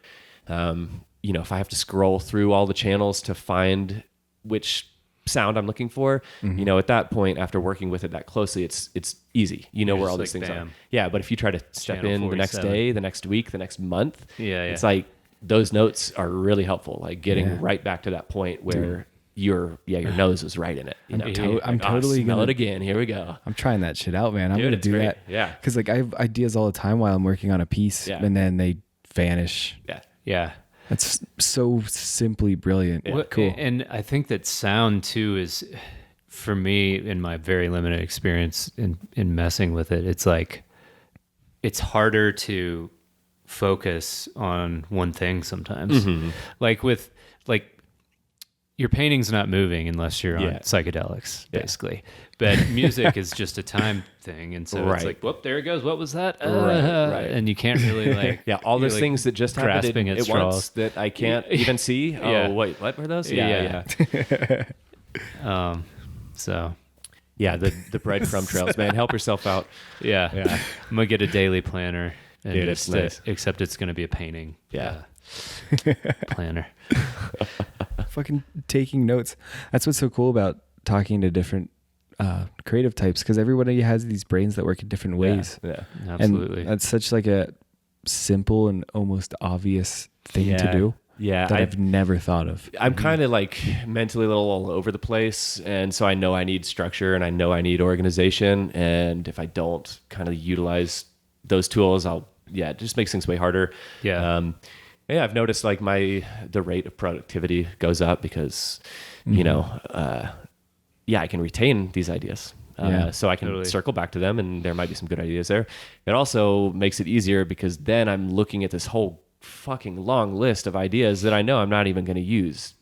If I have to scroll through all the channels to find which sound I'm looking for, at that point, after working with it that closely, it's easy. Where all these things are. Yeah, but if you try to step Channel in 47. the next day, the next week, the next month, Yeah. it's like those notes are really helpful. Like getting right back to that point where your nose was right in it. I'm totally smell gonna it again. Here we go. I'm trying that shit out, man. I'm Dude, gonna it's do great. that. Yeah. Because like I have ideas all the time while I'm working on a piece, and then they vanish. Yeah. Yeah. That's so simply brilliant. Well, Cool. And I think that sound too is, for me, in my very limited experience in messing with it, it's like it's harder to focus on one thing sometimes. Like your painting's not moving unless you're on psychedelics, basically. But music is just a time thing, and so it's like, whoop, there it goes. What was that? Right. And you can't really all those things that just happened grasping at at straws once that I can't even see. Yeah. Oh wait, what were those? Yeah. So Yeah, the breadcrumb trails, man. Help yourself out. yeah. I'm gonna get a daily planner, and Dude, it's just, nice. except it's gonna be a painting. Yeah. Planner. Fucking taking notes. That's what's so cool about talking to different creative types, because everybody has these brains that work in different ways. Yeah. Absolutely. And that's such like a simple and almost obvious thing to do. Yeah, that I've never thought of. I'm kind of like mentally a little all over the place, and so I know I need structure and I know I need organization, and if I don't kind of utilize those tools, it just makes things way harder. Yeah. I've noticed like the rate of productivity goes up because, I can retain these ideas. So I can circle back to them, and there might be some good ideas there. It also makes it easier because then I'm looking at this whole fucking long list of ideas that I know I'm not even going to use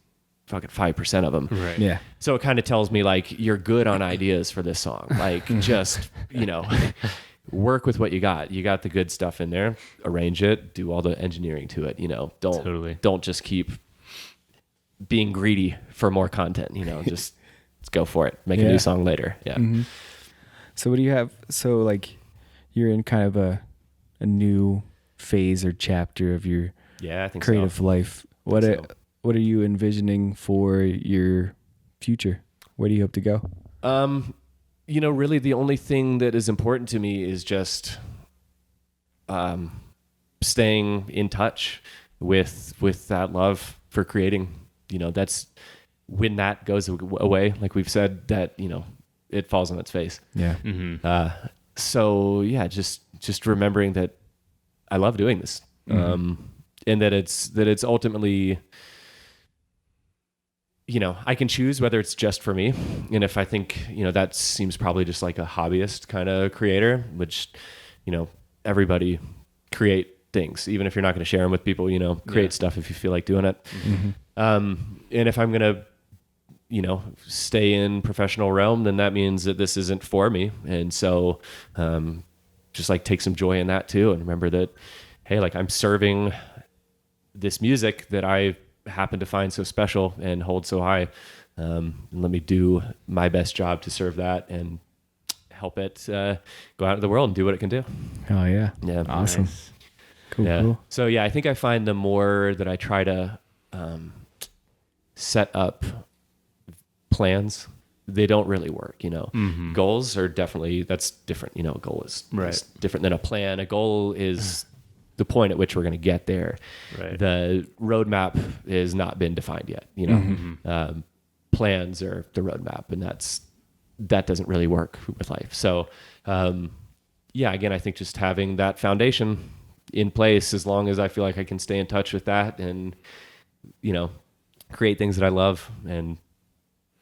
fucking 5% of them. Right. Yeah. So it kind of tells me like, you're good on ideas for this song. Like just, work with what you got. You got the good stuff in there, arrange it, do all the engineering to it, don't just keep being greedy for more content, just let's go for it. Make a new song later. Yeah. Mm-hmm. So what do you have? So like you're in kind of a new phase or chapter of your I think creative life. What are you envisioning for your future? Where do you hope to go? Really the only thing that is important to me is just staying in touch with that love for creating. That's when that goes away, like we've said, that it falls on its face. Yeah. Just remembering that I love doing this, and that it's ultimately, I can choose whether it's just for me. And if I think, that seems probably just like a hobbyist kind of creator, which, everybody create things, even if you're not going to share them with people, create stuff if you feel like doing it. And if I'm going to, stay in professional realm, then that means that this isn't for me. And so, just like take some joy in that too. And remember that, hey, like I'm serving this music that I happen to find so special and hold so high. And let me do my best job to serve that and help it go out into the world and do what it can do. Oh yeah. Yeah. Awesome. Nice. Cool. So I think I find the more that I try to set up plans, they don't really work, Goals are definitely, that's different. A goal is different than a plan. A goal is the point at which we're going to get there. Right. The roadmap has not been defined yet, plans are the roadmap, and that doesn't really work with life. So, again, I think just having that foundation in place, as long as I feel like I can stay in touch with that and, create things that I love and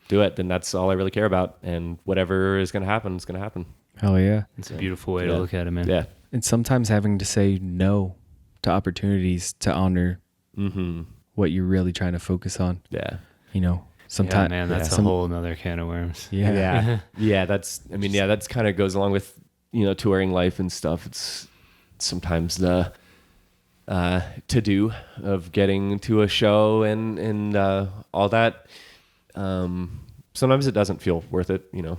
do it, then that's all I really care about. And whatever is going to happen is going to happen. Hell yeah. It's a beautiful way to look at it, man. Yeah. And sometimes having to say no to opportunities to honor what you're really trying to focus on. Yeah. You know, sometimes. Yeah, man, that's a whole nother can of worms. Yeah. Yeah. That's kind of goes along with, you know, touring life and stuff. It's sometimes the to-do of getting to a show and all that. Sometimes it doesn't feel worth it, you know.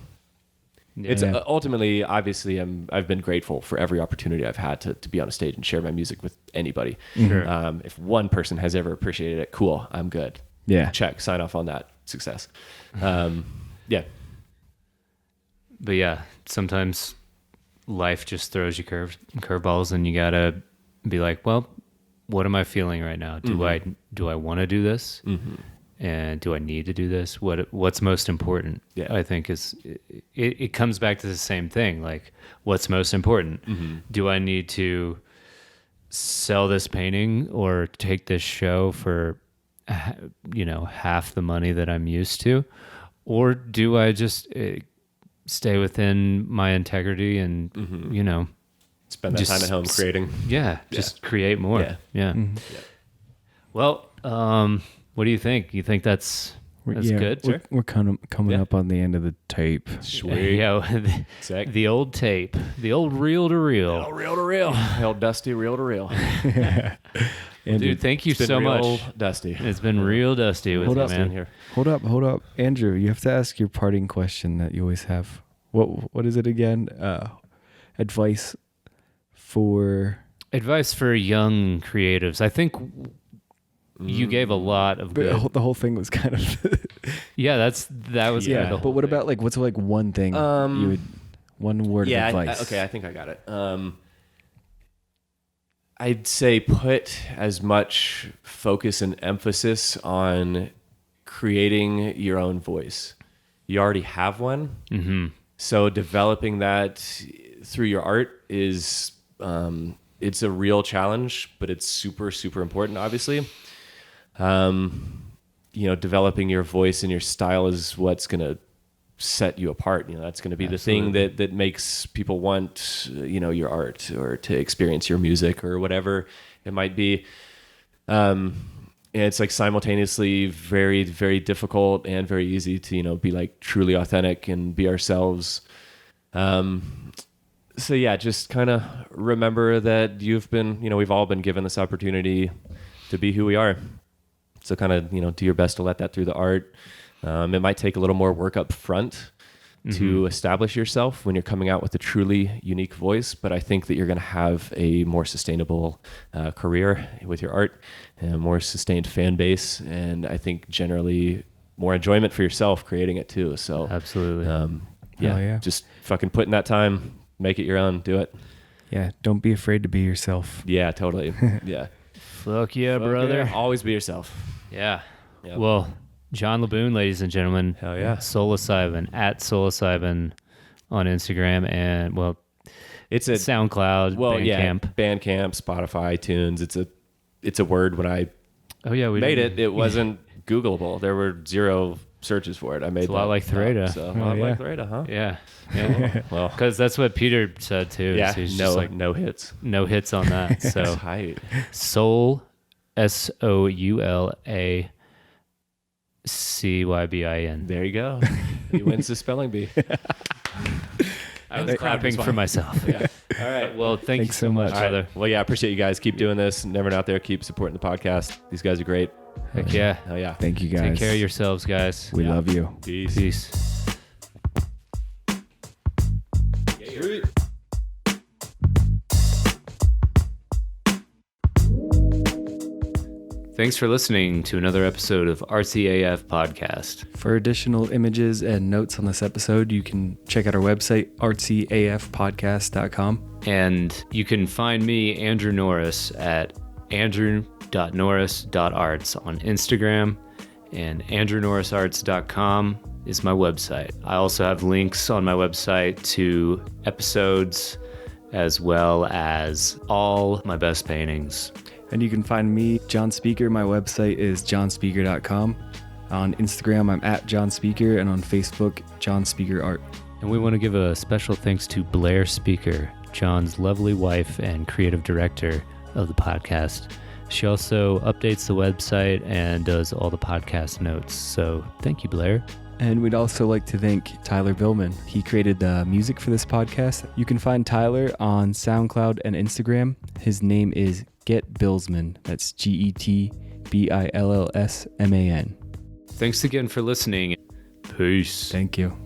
Yeah. It's ultimately, obviously, I've been grateful for every opportunity I've had to be on a stage and share my music with anybody. Sure. If one person has ever appreciated it, cool, I'm good. Yeah. Check, sign off on that. Success. Yeah. But yeah, sometimes life just throws you curveballs, and you gotta be like, well, what am I feeling right now? Do I want to do this? Mm-hmm. And do I need to do this? What's most important? Yeah. I think is it comes back to the same thing. Like, what's most important? Mm-hmm. Do I need to sell this painting or take this show for, you know, half the money that I'm used to, or do I just stay within my integrity and you know, spend that time at home creating? Just create more. Yeah. Mm-hmm. Yeah. Well, what do you think? You think that's good? Sure. We're coming up on the end of the tape. Sweet. Yeah, the old tape, the old reel to reel. The old dusty reel to reel. Dude, thank you so much. Dusty. It's been real dusty with you, man. Here. Hold up. Andrew, you have to ask your parting question that you always have. What is it again? Advice for young creatives. I think you gave a lot of good. The whole thing was kind of yeah, that was yeah. But what about like what's like one thing you would one word of advice? Okay, I think I got it. I'd say put as much focus and emphasis on creating your own voice. You already have one, so developing that through your art is it's a real challenge, but it's super, super important, obviously. You know, developing your voice and your style is what's going to set you apart. You know, that's going to be the thing that makes people want, you know, your art or to experience your music or whatever it might be. And it's like simultaneously very, very difficult and very easy to, you know, be like truly authentic and be ourselves. So yeah, just kind of remember that you've been, you know, we've all been given this opportunity to be who we are. So kind of, you know, do your best to let that through the art. It might take a little more work up front to establish yourself when you're coming out with a truly unique voice, but I think that you're going to have a more sustainable career with your art, and a more sustained fan base, and I think generally more enjoyment for yourself creating it too. So absolutely. Just fucking put in that time, make it your own, do it. Yeah, don't be afraid to be yourself. Yeah, totally. Yeah. Fuck yeah, brother. Yeah. Always be yourself. Yeah. Yep. Well, John Laboon, ladies and gentlemen. Hell yeah. Soulacybin, at Soulacybin on Instagram, and well, it's a SoundCloud, Bandcamp. Bandcamp, Spotify, iTunes. It's a word. When I made it wasn't Googleable. There were zero searches for it. I made a lot like Thereda. So a lot like Thereda, huh? Yeah. Well, because that's what Peter said too. Yeah. So he's no, just like no hits. No hits on that. So tight. Soul, SOULA. CYBIN. There you go. He wins the spelling bee. I was clapping for myself. Yeah. All right. Well, thanks you so much, brother. Right. Well, yeah, I appreciate you guys. Keep doing this. Never out there. Keep supporting the podcast. These guys are great. Heck yeah. Hell yeah. Thank you guys. Take care of yourselves, guys. We love you. Peace. Thanks for listening to another episode of Artsy AF Podcast. For additional images and notes on this episode, you can check out our website, artsyafpodcast.com. And you can find me, Andrew Norris, at andrew.norris.arts on Instagram, and andrewnorrisarts.com is my website. I also have links on my website to episodes as well as all my best paintings. And you can find me, John Speaker. My website is johnspeaker.com. On Instagram, I'm at John Speaker, and on Facebook, John Speaker Art. And we want to give a special thanks to Blair Speaker, John's lovely wife and creative director of the podcast. She also updates the website and does all the podcast notes. So thank you, Blair. And we'd also like to thank Tyler Billman. He created the music for this podcast. You can find Tyler on SoundCloud and Instagram. His name is Get Billsman. That's GETBILLSMAN. Thanks again for listening. Peace. Thank you.